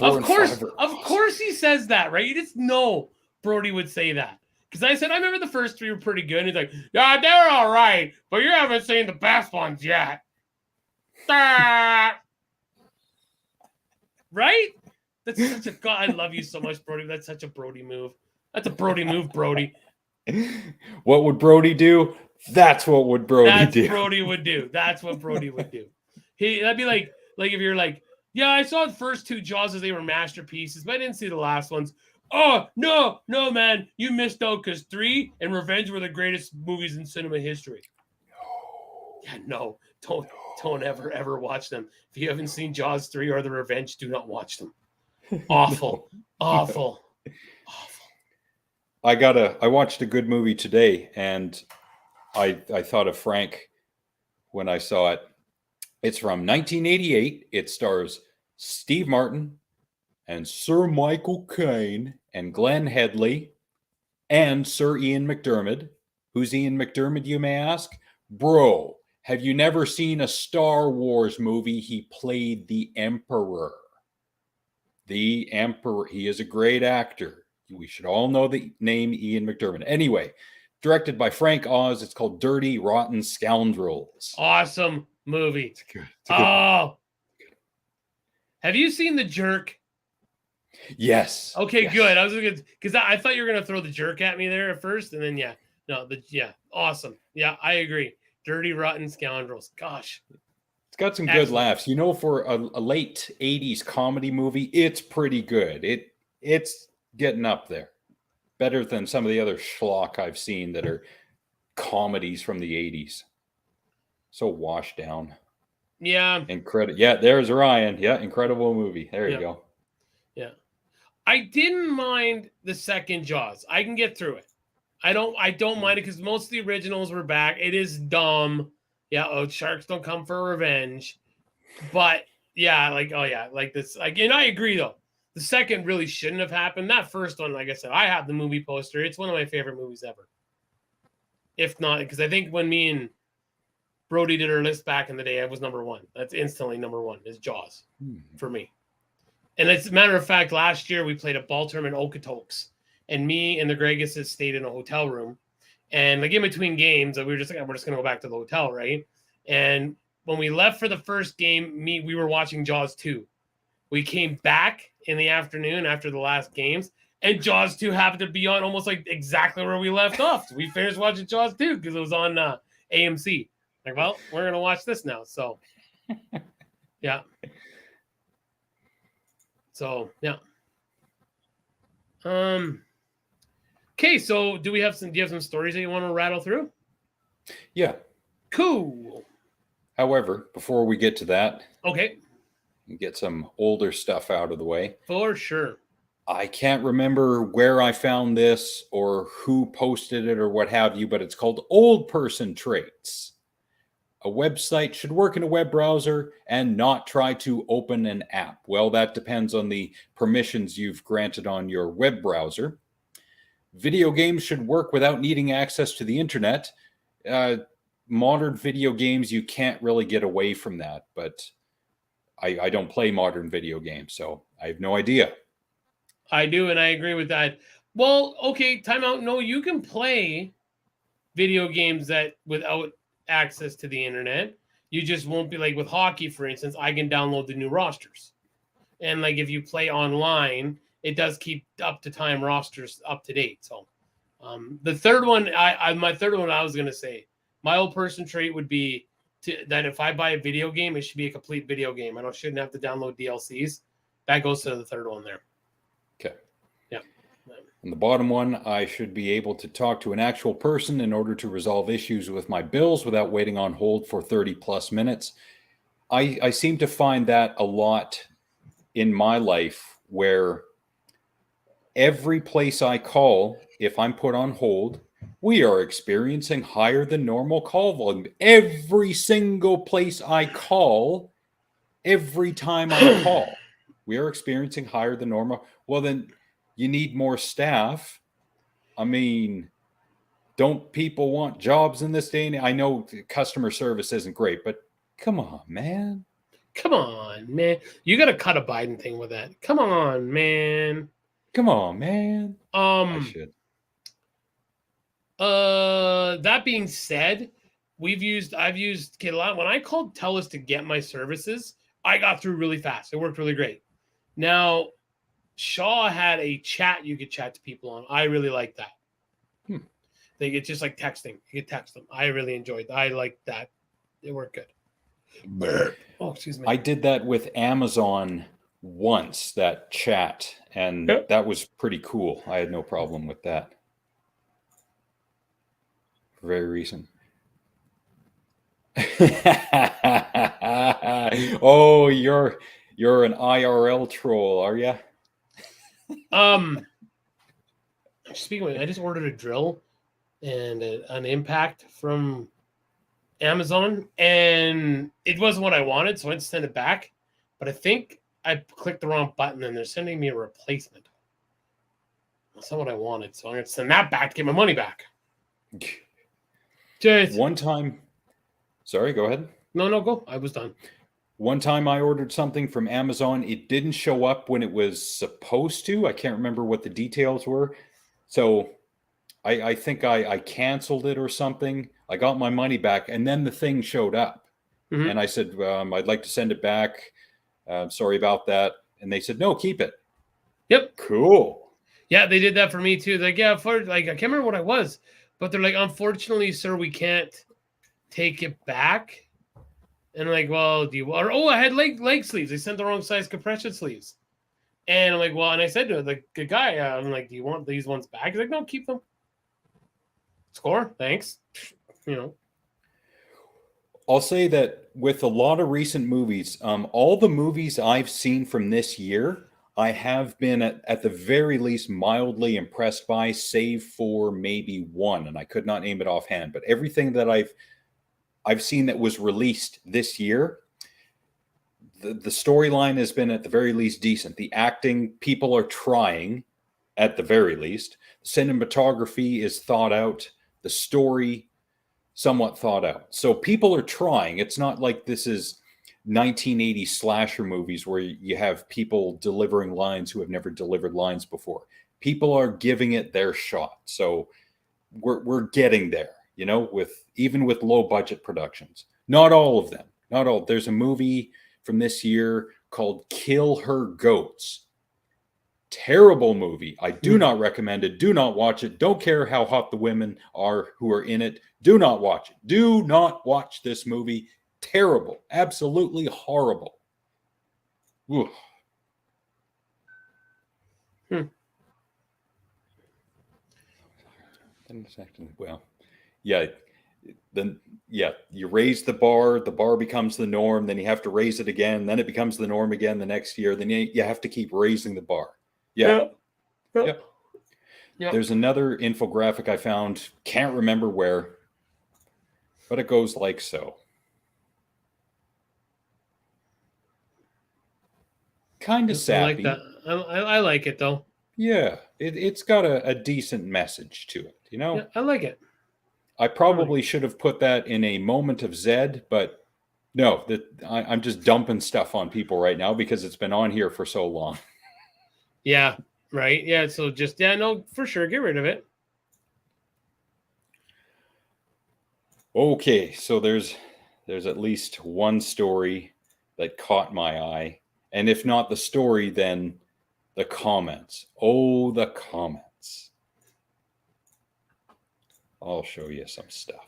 Of course he says that, right? You just know Brody would say that. Because I said, I remember the first 3 were pretty good. And he's like, yeah, they're all right, but you haven't seen the best ones yet. Right? That's such a God. I love you so much, Brody. That's such a Brody move. That's a Brody move, Brody. What would Brody do? That's what would Brody do. Brody would do. That's what Brody would do. That'd be like if you're like, yeah, I saw the first 2 Jaws as they were masterpieces, but I didn't see the last ones. Oh, no, man. You missed out because 3 and Revenge were the greatest movies in cinema history. Yeah, no. Don't ever watch them. If you haven't seen Jaws 3 or The Revenge, do not watch them. Awful. Awful. I watched a good movie today, and I thought of Frank when I saw it. It's from 1988. It stars Steve Martin and Sir Michael Caine and Glenn Headley and Sir Ian McDiarmid. Who's Ian McDiarmid, you may ask? Bro, have you never seen a Star Wars movie? He played the Emperor. The Emperor. He is a great actor. We should all know the name Ian McDiarmid. Anyway, directed by Frank Oz. It's called Dirty Rotten Scoundrels. Awesome movie. It's good. Have you seen The Jerk? Yes. Okay, yes. Good. I was looking because I thought you were gonna throw The Jerk at me there at first, and then awesome. Yeah, I agree. Dirty Rotten Scoundrels. Gosh. It's got some good laughs. You know, for a late 80s comedy movie, it's pretty good. It's getting up there. Better than some of the other schlock I've seen that are comedies from the 80s. So washed down. Yeah. Incredible. Yeah, there's Ryan. Yeah, incredible movie. There you go. Yeah. I didn't mind the second Jaws. I can get through it. I don't mind it because most of the originals were back. It is dumb. Yeah, sharks don't come for revenge. But yeah, like this. And I agree though. The second really shouldn't have happened. That first one, like I said, I have the movie poster. It's one of my favorite movies ever. If not, because I think when me and Brody did our list back in the day, I was number 1. That's instantly number 1 is Jaws for me. And as a matter of fact, last year we played a ball tournament in Okotoks, and me and the Greguses stayed in a hotel room, And like in between games, we were just like, we're just gonna go back to the hotel, right? And when we left for the first game, we were watching Jaws 2. We came back in the afternoon after the last games, and Jaws 2 happened to be on almost like exactly where we left off. So we finished watching Jaws 2 because it was on AMC. Like, well, we're going to watch this now. So, yeah. So, yeah. Okay, so do you have some stories that you want to rattle through? Yeah. Cool. However, before we get to that, okay, get some older stuff out of the way. For sure. I can't remember where I found this or who posted it or what have you, but it's called Old Person Traits. A website should work in a web browser and not try to open an app. Well, that depends on the permissions you've granted on your web browser. Video games should work without needing access to the internet. Modern video games, you can't really get away from that, but I don't play modern video games, so I have no idea. I do, and I agree with that. Well, okay, time out. No, you can play video games that without access to the internet. You just won't be like with hockey, for instance. I can download the new rosters, and like if you play online, it does keep up to time rosters up to date. So, the third one, my third one, I was gonna say, my old person trait would be that if I buy a video game, it should be a complete video game. Shouldn't have to download DLCs. That goes to the third one there. Okay. Yeah. And the bottom one, I should be able to talk to an actual person in order to resolve issues with my bills without waiting on hold for 30 plus minutes. I seem to find that a lot in my life where every place I call, if I'm put on hold, we are experiencing higher than normal call volume. Every single place I call, every time I call, we are experiencing higher than normal. Well, then you need more staff. I mean, don't people want jobs in this day? And I know customer service isn't great, but come on, man. Come on, man. You got to cut a Biden thing with that. Come on, man. Come on, man. I should. That being said, I've used a lot. When I called TELUS to get my services, I got through really fast. It worked really great. Now, Shaw had a chat you could chat to people on. I really like that. It's just like texting. You could text them. I really enjoyed that. I liked that. It worked good. Oh, excuse me. I did that with Amazon once, that chat, and that was pretty cool. I had no problem with that. Very recent. Oh, you're an IRL troll, are you? Speaking of, I just ordered a drill and an impact from Amazon, and it wasn't what I wanted, so I had to send it back. But I think I clicked the wrong button, and they're sending me a replacement. That's not what I wanted, so I'm going to send that back to get my money back. One time, sorry, go ahead. No, go. I was done. One time I ordered something from Amazon. It didn't show up when it was supposed to. I can't remember what the details were. So I think I canceled it or something. I got my money back, and then the thing showed up. Mm-hmm. And I said, I'd like to send it back. Sorry about that. And they said, no, keep it. Yep. Cool. Yeah, they did that for me too. Like, I can't remember what I was. But they're like, unfortunately, sir, we can't take it back. And I'm like, well, do you? Or, I had leg sleeves. They sent the wrong size compression sleeves. And I'm like, well, and I said to the guy, I'm like, do you want these ones back? He's like, no, keep them. Score, thanks. I'll say that with a lot of recent movies, all the movies I've seen from this year, I have been at the very least mildly impressed by, save for maybe one, and I could not name it offhand. But everything that I've seen that was released this year, the storyline has been at the very least decent. The acting, people are trying at the very least. The cinematography is thought out. The story, somewhat thought out. So people are trying. It's not like this is 1980s slasher movies where you have people delivering lines who have never delivered lines before. People are giving it their shot. So we're getting there, you know, even with low budget productions. Not all of them. Not all. There's a movie from this year called Kill Her Goats. Terrible movie. I do not recommend it. Do not watch it. Don't care how hot the women are who are in it. Do not watch it. Do not watch this movie. Terrible. Absolutely horrible. Ooh. Well, yeah. Then you raise the bar becomes the norm, then you have to raise it again, then it becomes the norm again the next year, then you have to keep raising the bar. Yep. There's another infographic I found, can't remember where, but it goes like so. Kind of sappy. I like that. I like it though. Yeah, it's got a decent message to it, you know? Yeah, I like it. I probably should have put that in a moment of Zed, but no, I'm just dumping stuff on people right now because it's been on here for so long. Yeah, right. Yeah, so just, no, for sure, get rid of it. Okay, so there's at least one story that caught my eye. And if not the story, then the comments. Oh, the comments. I'll show you some stuff.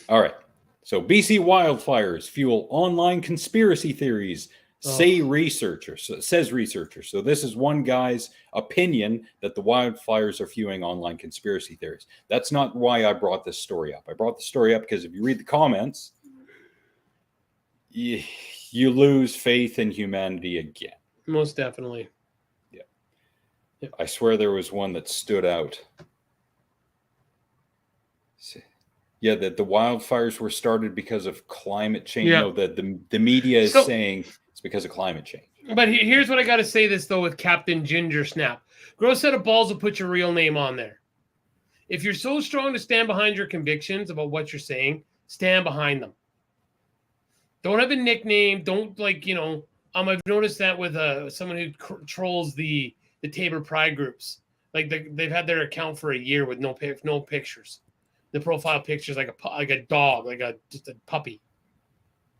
All right. So BC wildfires fuel online conspiracy theories, says researchers. So this is one guy's opinion that the wildfires are fueling online conspiracy theories. That's not why I brought this story up. I brought the story up because if you read the comments, you lose faith in humanity again. Most definitely. Yeah. I swear there was one that stood out. Yeah, that the wildfires were started because of climate change. Yeah. No, the media is saying it's because of climate change. But here's what I got to say this, though, with Captain Ginger Snap. Grow set of balls will put your real name on there. If you're so strong to stand behind your convictions about what you're saying, stand behind them. Don't have a nickname. Don't, I've noticed that with someone who trolls the Tabor Pride groups. Like they've had their account for a year with no pictures. The profile picture is like a dog, just a puppy.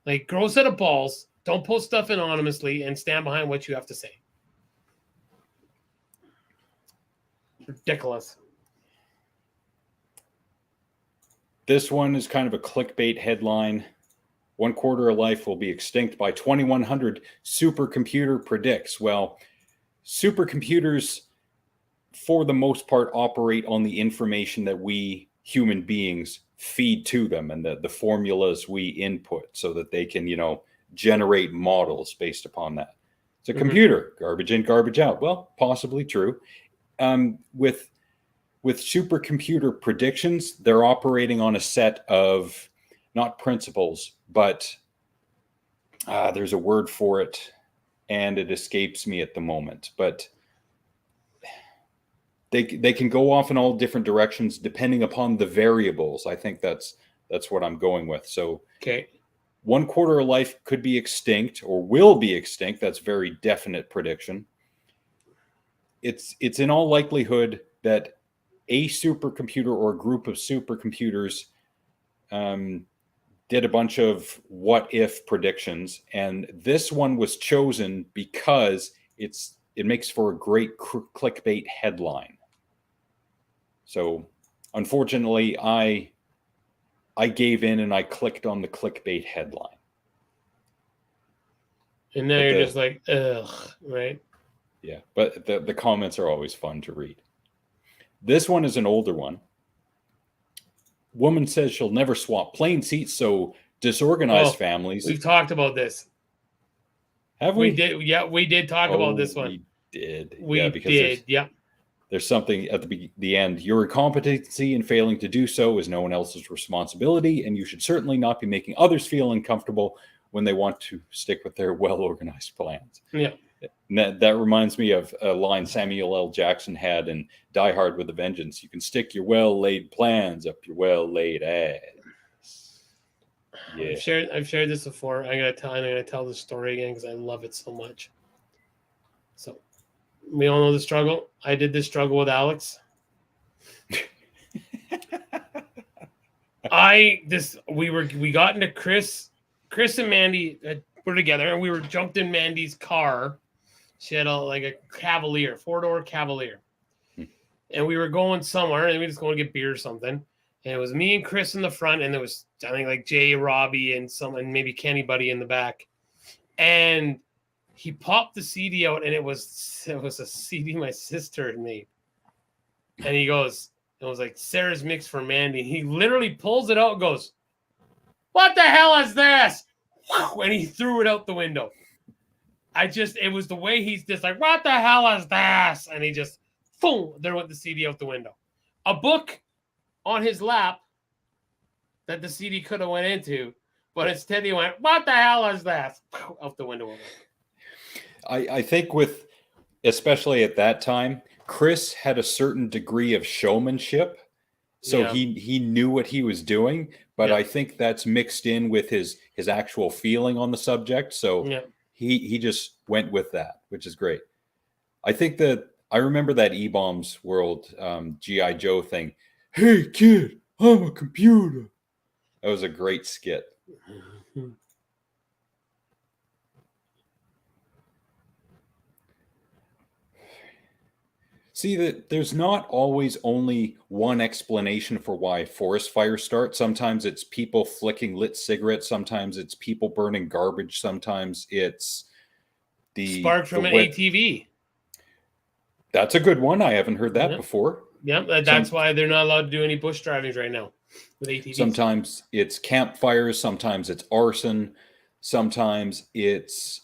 Like, grow a set of balls. Don't post stuff anonymously and stand behind what you have to say. It's ridiculous. This one is kind of a clickbait headline. 1/4 of life will be extinct by 2100. Supercomputer predicts. Well, supercomputers, for the most part, operate on the information that we human beings feed to them and the formulas we input so that they can, generate models based upon that. It's a computer, garbage in, garbage out. Well, possibly true. With supercomputer predictions, they're operating on a set of not principles, but there's a word for it and it escapes me at the moment, but they can go off in all different directions depending upon the variables. I think that's what I'm going with. So, okay, 1/4 of life could be extinct or will be extinct. That's very definite prediction. It's in all likelihood that a supercomputer or a group of supercomputers did a bunch of what if predictions, and this one was chosen because it makes for a great clickbait headline. So, unfortunately, I gave in and I clicked on the clickbait headline. And now you're just like, ugh, right? Yeah, but the comments are always fun to read. This one is an older one. Woman says she'll never swap plane seats, so disorganized families. We've talked about this. Have we? We did. Yeah, we did talk about this one. We did. We did. Yeah. There's something at the end. Your incompetency in failing to do so is no one else's responsibility, and you should certainly not be making others feel uncomfortable when they want to stick with their well-organized plans. Yeah. That reminds me of a line Samuel L. Jackson had in Die Hard with a Vengeance. You can stick your well-laid plans up your well-laid ass. Yeah. I've shared this before. I'm gonna tell the story again because I love it so much. So, we all know the struggle. I did this struggle with Alex. We got into Chris and Mandy were together, and we were jumped in Mandy's car. She had a Cavalier, 4-door Cavalier. And we were going somewhere, and we just going to get beer or something. And it was me and Chris in the front, and there was, I think, like Jay, Robbie, and maybe Kenny Buddy in the back. And he popped the CD out, and it was a CD my sister had made. And he goes, it was like Sarah's Mix for Mandy. He literally pulls it out and goes, "What the hell is this?" And he threw it out the window. It was the way he's just like, "What the hell is this?" And he just, boom, there went the CD out the window. A book on his lap that the CD could have went into, but instead he went, "What the hell is this?" Out the window. I think especially at that time, Chris had a certain degree of showmanship. So he knew what he was doing, but I think that's mixed in with his actual feeling on the subject. So he just went with that, which is great. I think that I remember that E-Bombs World G.I. Joe thing. "Hey kid, I'm a computer." That was a great skit. See, that there's not always only one explanation for why forest fires start. Sometimes it's people flicking lit cigarettes. Sometimes it's people burning garbage. Sometimes it's the spark from an ATV. That's a good one. I haven't heard that before. Yeah, that's why they're not allowed to do any bush drivings right now with ATVs. Sometimes it's campfires. Sometimes it's arson. Sometimes it's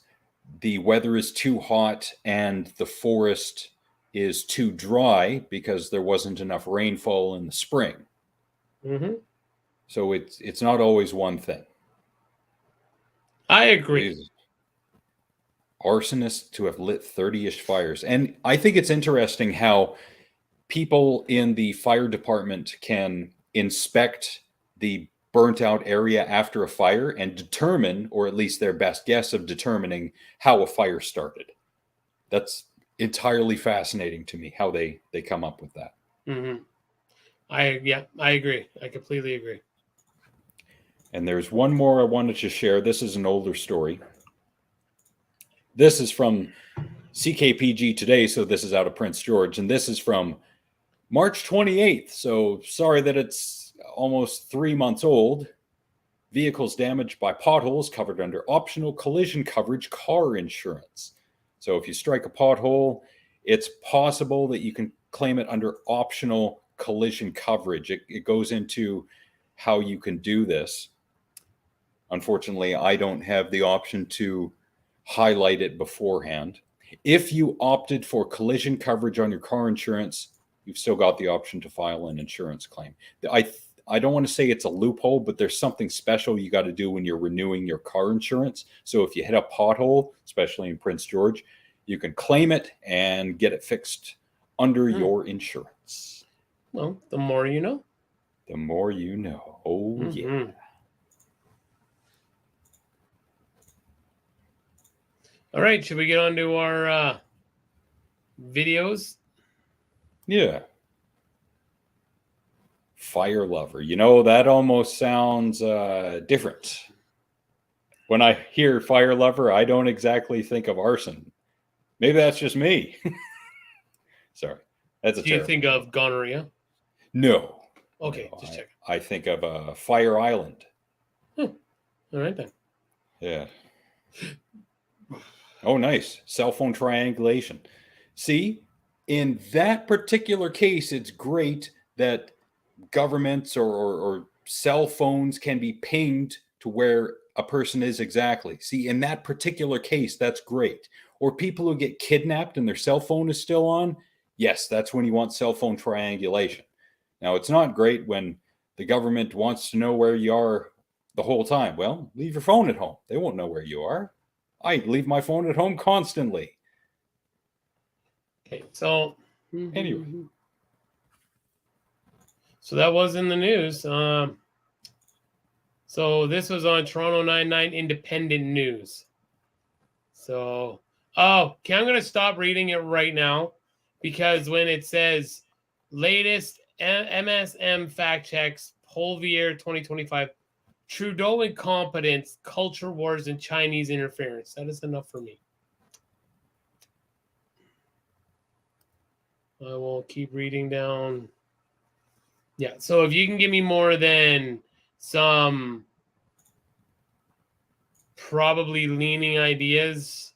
the weather is too hot and the forest is too dry because there wasn't enough rainfall in the spring. Mm-hmm. So it's not always one thing. I agree. Arsonists to have lit 30-ish fires. And I think it's interesting how people in the fire department can inspect the burnt out area after a fire and determine, or at least their best guess of determining, how a fire started. That's entirely fascinating to me how they come up with that. Mm-hmm. I agree. I completely agree. And there's one more I wanted to share. This is an older story. This is from CKPG Today, so this is out of Prince George, and this is from March 28th. So sorry that it's almost 3 months old. Vehicles damaged by potholes covered under optional collision coverage car insurance. So if you strike a pothole, it's possible that you can claim it under optional collision coverage. It goes into how you can do this. Unfortunately, I don't have the option to highlight it beforehand. If you opted for collision coverage on your car insurance, you've still got the option to file an insurance claim. I don't want to say it's a loophole, but there's something special you got to do when you're renewing your car insurance. So if you hit a pothole, especially in Prince George, you can claim it and get it fixed under your insurance. Well, the more you know. The more you know. Oh, yeah. All right, should we get on to our videos? Yeah. Fire lover. You know, that almost sounds different. When I hear fire lover, I don't exactly think of arson. Maybe that's just me. Sorry. That's a Do you think of gonorrhea? No. Okay, just check. I think of Fire Island. All right, then. Yeah. Oh, nice. Cell phone triangulation. See, in that particular case, it's great that governments or cell phones can be pinged to where a person is exactly. See, in that particular case, that's great. Or people who get kidnapped and their cell phone is still on. Yes, that's when you want cell phone triangulation. Now, it's not great when the government wants to know where you are the whole time. Well, leave your phone at home. They won't know where you are. I leave my phone at home constantly. Okay, so anyway. So that was in the news. So this was on Toronto 99 Independent News. So, okay, I'm going to stop reading it right now because when it says latest MSM fact checks, Polvier 2025, Trudeau incompetence, culture wars, and Chinese interference. That is enough for me. I will keep reading down. Yeah, so if you can give me more than some probably leaning ideas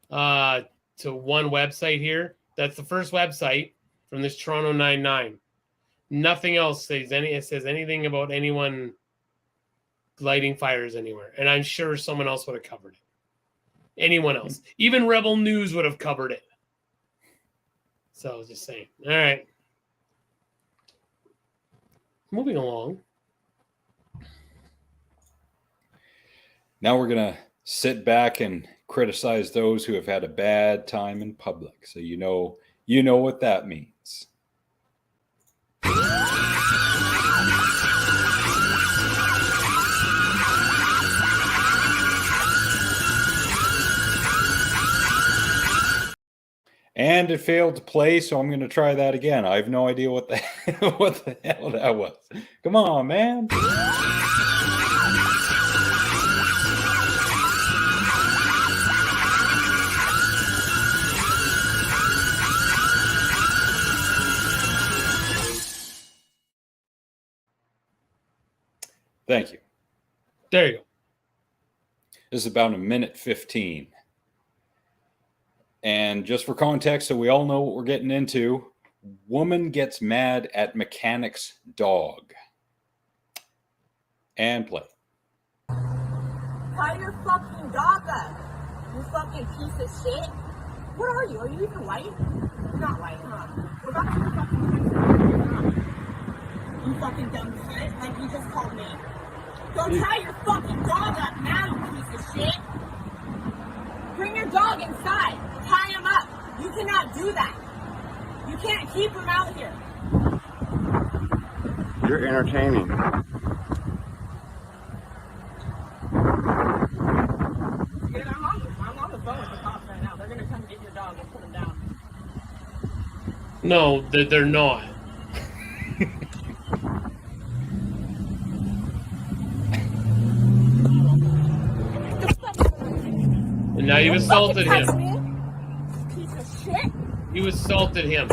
to one website here. That's the first website from this Toronto 99. Nothing else says anything about anyone lighting fires anywhere. And I'm sure someone else would have covered it. Anyone else. Even Rebel News would have covered it. So I was just saying. All right. Moving along. Now we're going to sit back and criticize those who have had a bad time in public. So you know what that means. And it failed to play, so I'm going to try that again. I have no idea what the hell that was. Come on, man. Thank you. There you go. This is about 1:15. And just for context, so we all know what we're getting into, woman gets mad at mechanic's dog. And play. Tie your fucking dog up, you fucking piece of shit. What are you? Are you even white? You're not white, huh? What about your fucking you fucking dumb shit, like you just called me. Go tie your fucking dog up now, you piece of shit. Bring your dog inside. Tie him up. You cannot do that. You can't keep him out here. You're entertaining. Dude, I'm on the phone with the cops right now. They're gonna come get your dog and put him down. No, they're not. And now you've assaulted him. Piece of shit. You assaulted him.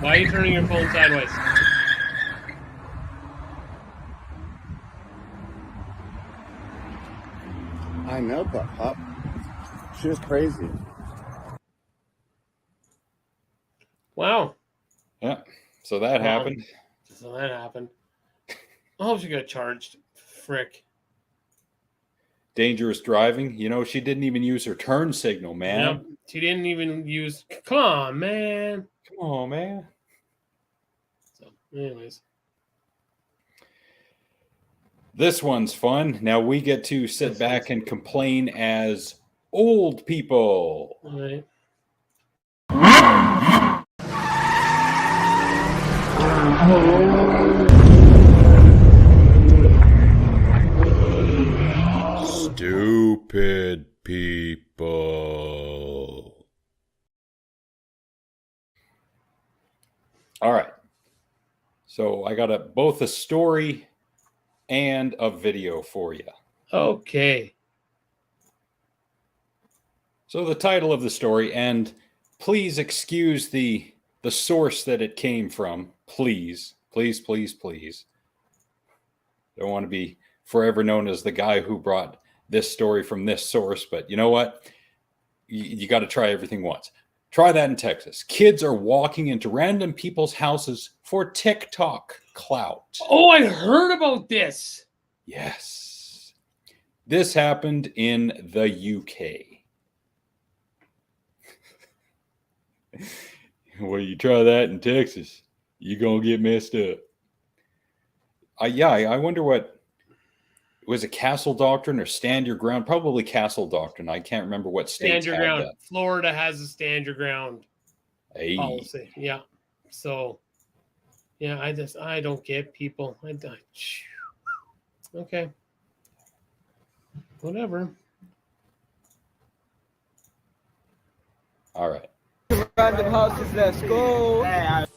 Why are you turning your phone sideways? I know, Pop. She was crazy. Wow. Yeah. So that happened. I hope she got charged. Frick. Dangerous driving. You know, she didn't even use her turn signal, man. Yep. She didn't even use. Come on, man. Come on, man. So, anyways. This one's fun. Now we get to sit back and complain as old people. All right. Stupid people. All right. So I got both a story and a video for you. Okay. So the title of the story, and please excuse the source that it came from. Please. Don't want to be forever known as the guy who brought this story from this source, but you know what? You got to try everything once. Try that in Texas. Kids are walking into random people's houses for TikTok clout. Oh, I heard about this. Yes. This happened in the UK. Well, you try that in Texas, you're going to get messed up. I wonder what, was it Castle Doctrine or Stand Your Ground? Probably Castle Doctrine. I can't remember what states Stand Your have Ground. that. Florida has a Stand Your Ground policy. Yeah. So, yeah, I don't get people. Okay. Whatever. All right. Random houses, let's go. James,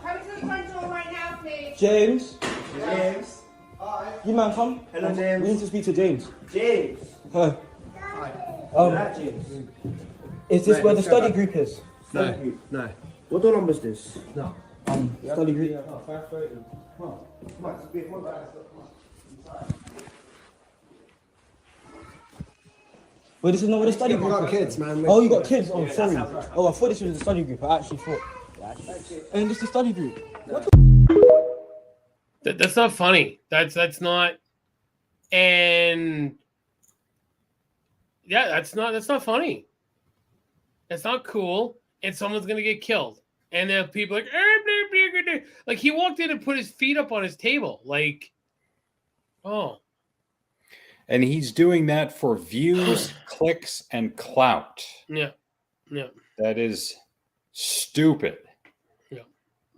come to the front door right now, please. James, James. you man come. Hello, James. We need to speak to James. James. Hi. James. Is this Right, where the let's study go. group is? No. No. What door number is this? No. Study group. Wait, this is not where the study I've group got is. kids, man. Oh, you got kids? Oh, sorry. Oh, I thought this was the study group. I actually thought. And this is the study group. That's not funny. That's not. And yeah, that's not funny. That's not cool. And someone's gonna get killed. And then people are like he walked in and put his feet up on his table. Like, oh. And he's doing that for views, clicks, and clout. Yeah. Yeah. That is stupid. Yeah.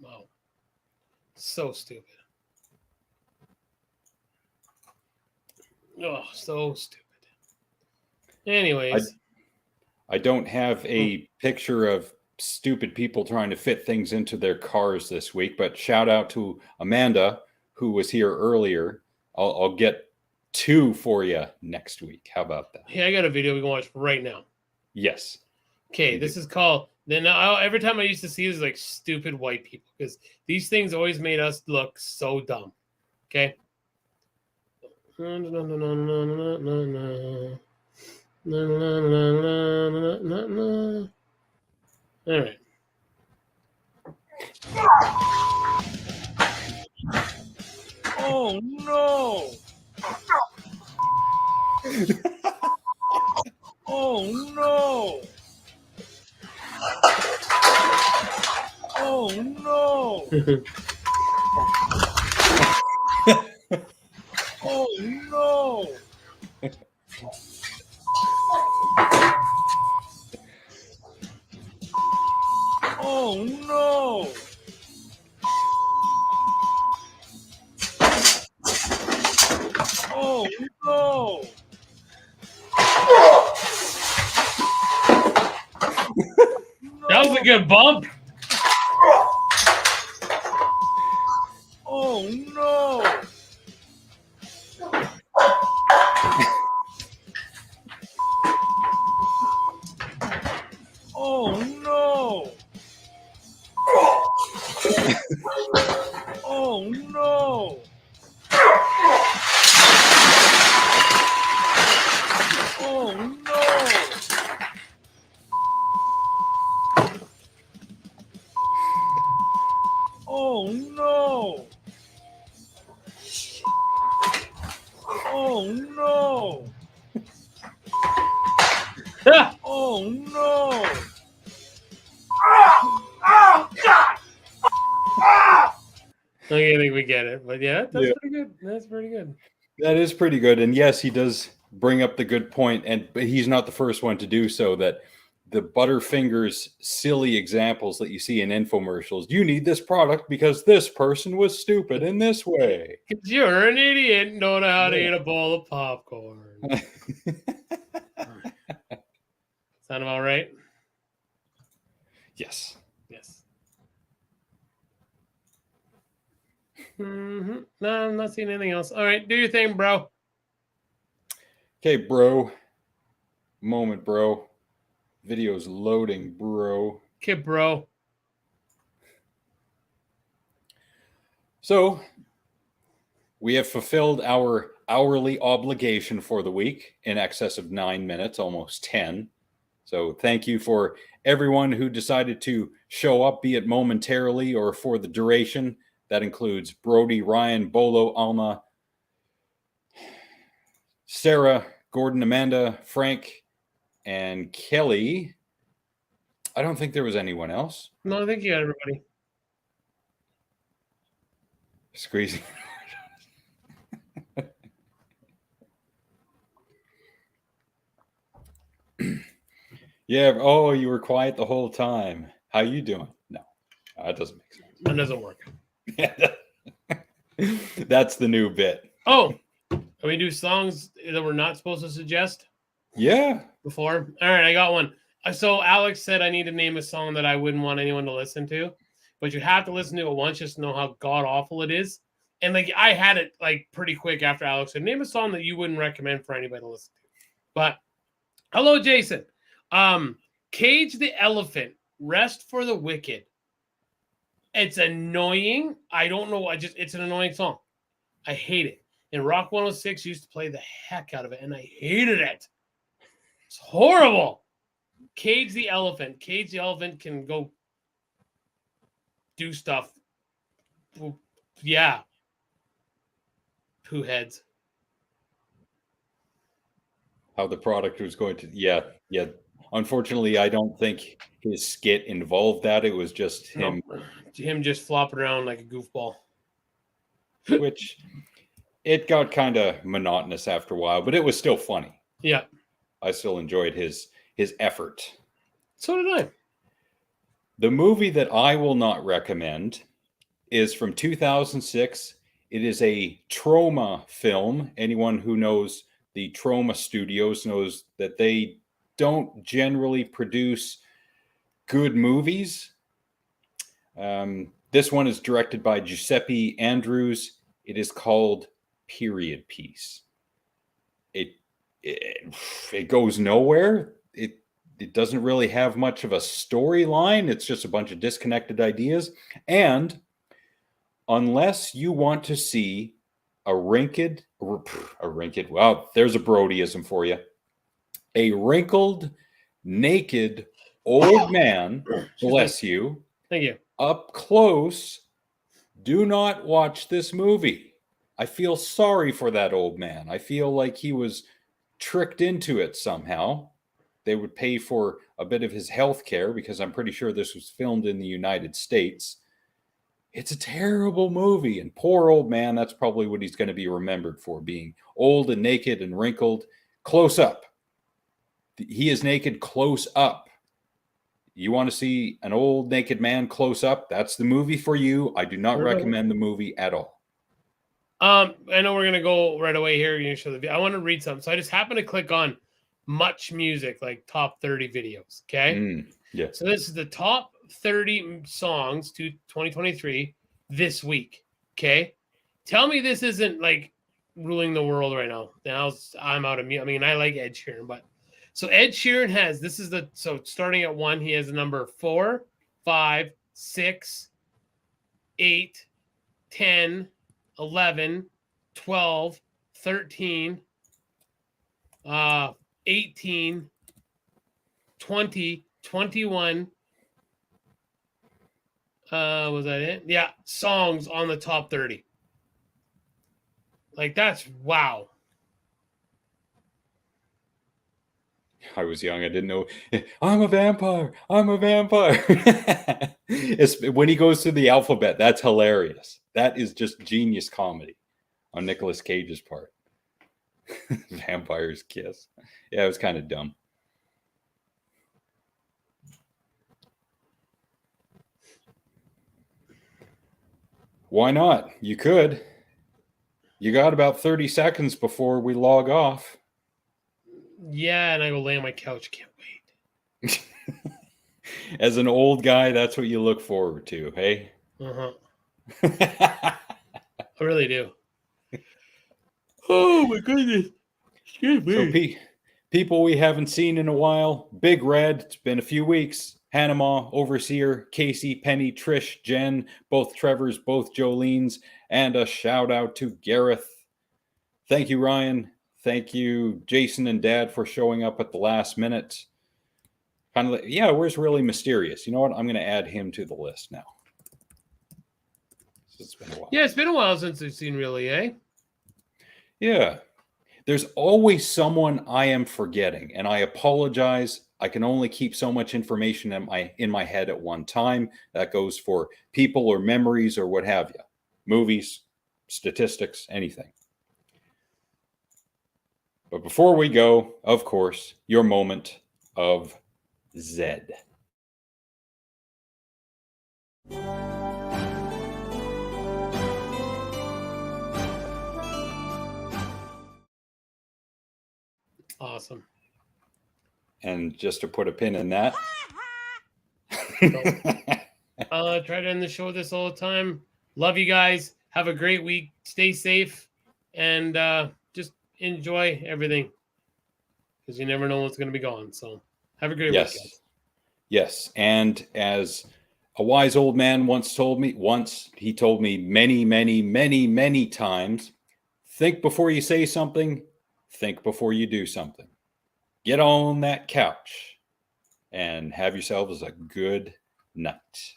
Wow. So stupid. Oh, so stupid. Anyways. I don't have a picture of stupid people trying to fit things into their cars this week, but shout out to Amanda, who was here earlier. I'll get 2 for you next week. How about that? Hey, I got a video we can watch right now. Yes. Okay, this is called. Then every time I used to see this, like stupid white people, because these things always made us look so dumb. Okay. All right. Oh no! Oh no! Oh no! Oh no! Oh no! Oh no! That was a good bump. Oh no! Oh no! Oh no! Oh no! Oh no! Oh no! Oh no! Okay, I think we get it, but yeah, that's Yeah. pretty good. That's pretty good. That is pretty good. And yes, he does bring up the good point, but he's not the first one to do so, that the Butterfingers silly examples that you see in infomercials. You need this product because this person was stupid in this way. Because you're an idiot and don't know how to eat a bowl of popcorn. Sound about right? Yes. Yes. Mm-hmm. No, I'm not seeing anything else. All right, do your thing, bro. Okay, bro. Moment, bro. Video's loading, bro. Okay, bro. So we have fulfilled our hourly obligation for the week in excess of 9 minutes, almost 10. So thank you for everyone who decided to show up, be it momentarily or for the duration. That includes Brody, Ryan, Bolo, Alma, Sarah, Gordon, Amanda, Frank, and Kelly. I don't think there was anyone else. No, I think you got everybody. Squeezing. Yeah. Oh, you were quiet the whole time. How you doing? No, that doesn't make sense. That doesn't work. That's the new bit. Oh, can we do songs that we're not supposed to suggest Yeah. before? All right, I got one. So Alex said I need to name a song that I wouldn't want anyone to listen to, but you have to listen to it once just to know how god awful it is. And like I had it like pretty quick after Alex said, name a song that you wouldn't recommend for anybody to listen to. But hello, Jason. Cage the Elephant, Rest for the Wicked. It's annoying. I don't know. It's an annoying song. I hate it. And Rock 106 used to play the heck out of it, and I hated it. It's horrible. Cage the Elephant. Cage the Elephant can go do stuff. Yeah. Poo heads. How the product was going to. Yeah. Unfortunately, I don't think his skit involved that. It was just him. No, him just flopping around like a goofball. Which it got kind of monotonous after a while, but it was still funny. Yeah. I still enjoyed his effort. So did I. The movie that I will not recommend is from 2006. It is a trauma film. Anyone who knows the Trauma Studios knows that they don't generally produce good movies. This one is directed by Giuseppe Andrews. It is called Period Piece. It goes nowhere. It doesn't really have much of a storyline. It's just a bunch of disconnected ideas. And unless you want to see a wrinkled, well, there's a Brodyism for you. A wrinkled, naked old man, bless you. Thank you. Up close, do not watch this movie. I feel sorry for that old man. I feel like he was tricked into it somehow. They would pay for a bit of his health care because I'm pretty sure this was filmed in the United States. It's a terrible movie. And poor old man, that's probably what he's going to be remembered for, being old and naked and wrinkled. Close up. He is naked close up. You want to see an old naked man close up? That's the movie for you. I do not recommend the movie at all. I know we're going to go right away here. You show the video. I want to read something. So I just happened to click on Much Music, like top 30 videos. Okay. Yeah. So this is the top 30 songs to 2023 this week. Okay. Tell me this isn't like ruling the world right now. Now I'm out of mute. I mean, I like Ed Sheeran, but so Ed Sheeran has, so starting at 1, he has a number 4, 5, 6, 8, 10, 11, 12, 13, 18, 20, 21. Was that it? Yeah, songs on the top 30. Like, that's wow. I was young. I didn't know. I'm a vampire. I'm a vampire. When he goes through the alphabet, that's hilarious. That is just genius comedy on Nicolas Cage's part. Vampire's kiss. Yeah, it was kind of dumb. Why not? You could. You got about 30 seconds before we log off. Yeah, and I go lay on my couch. Can't wait. As an old guy, that's what you look forward to, hey? Uh-huh. I really do. Oh, my goodness. Excuse me. So, people we haven't seen in a while. Big Red, it's been a few weeks. Hanama, Overseer, Casey, Penny, Trish, Jen, both Trevors, both Jolene's, and a shout out to Gareth. Thank you, Ryan. Thank you, Jason and Dad, for showing up at the last minute. Kind of like, yeah, where's Really Mysterious? You know what? I'm going to add him to the list now. It's been a while. Yeah, it's been a while since we've seen Really, eh? Yeah. There's always someone I am forgetting, and I apologize. I can only keep so much information in my head at one time. That goes for people or memories or what have you. Movies, statistics, anything. But before we go, of course, your moment of Awesome. And just to put a pin in that. Try to end the show this all the time. Love you guys. Have a great week. Stay safe. And just enjoy everything. Because you never know what's going to be gone. So have a great week, guys. Yes. And as a wise old man once told me, he told me many, many, many, many times, think before you say something, think before you do something. Get on that couch and have yourselves a good night.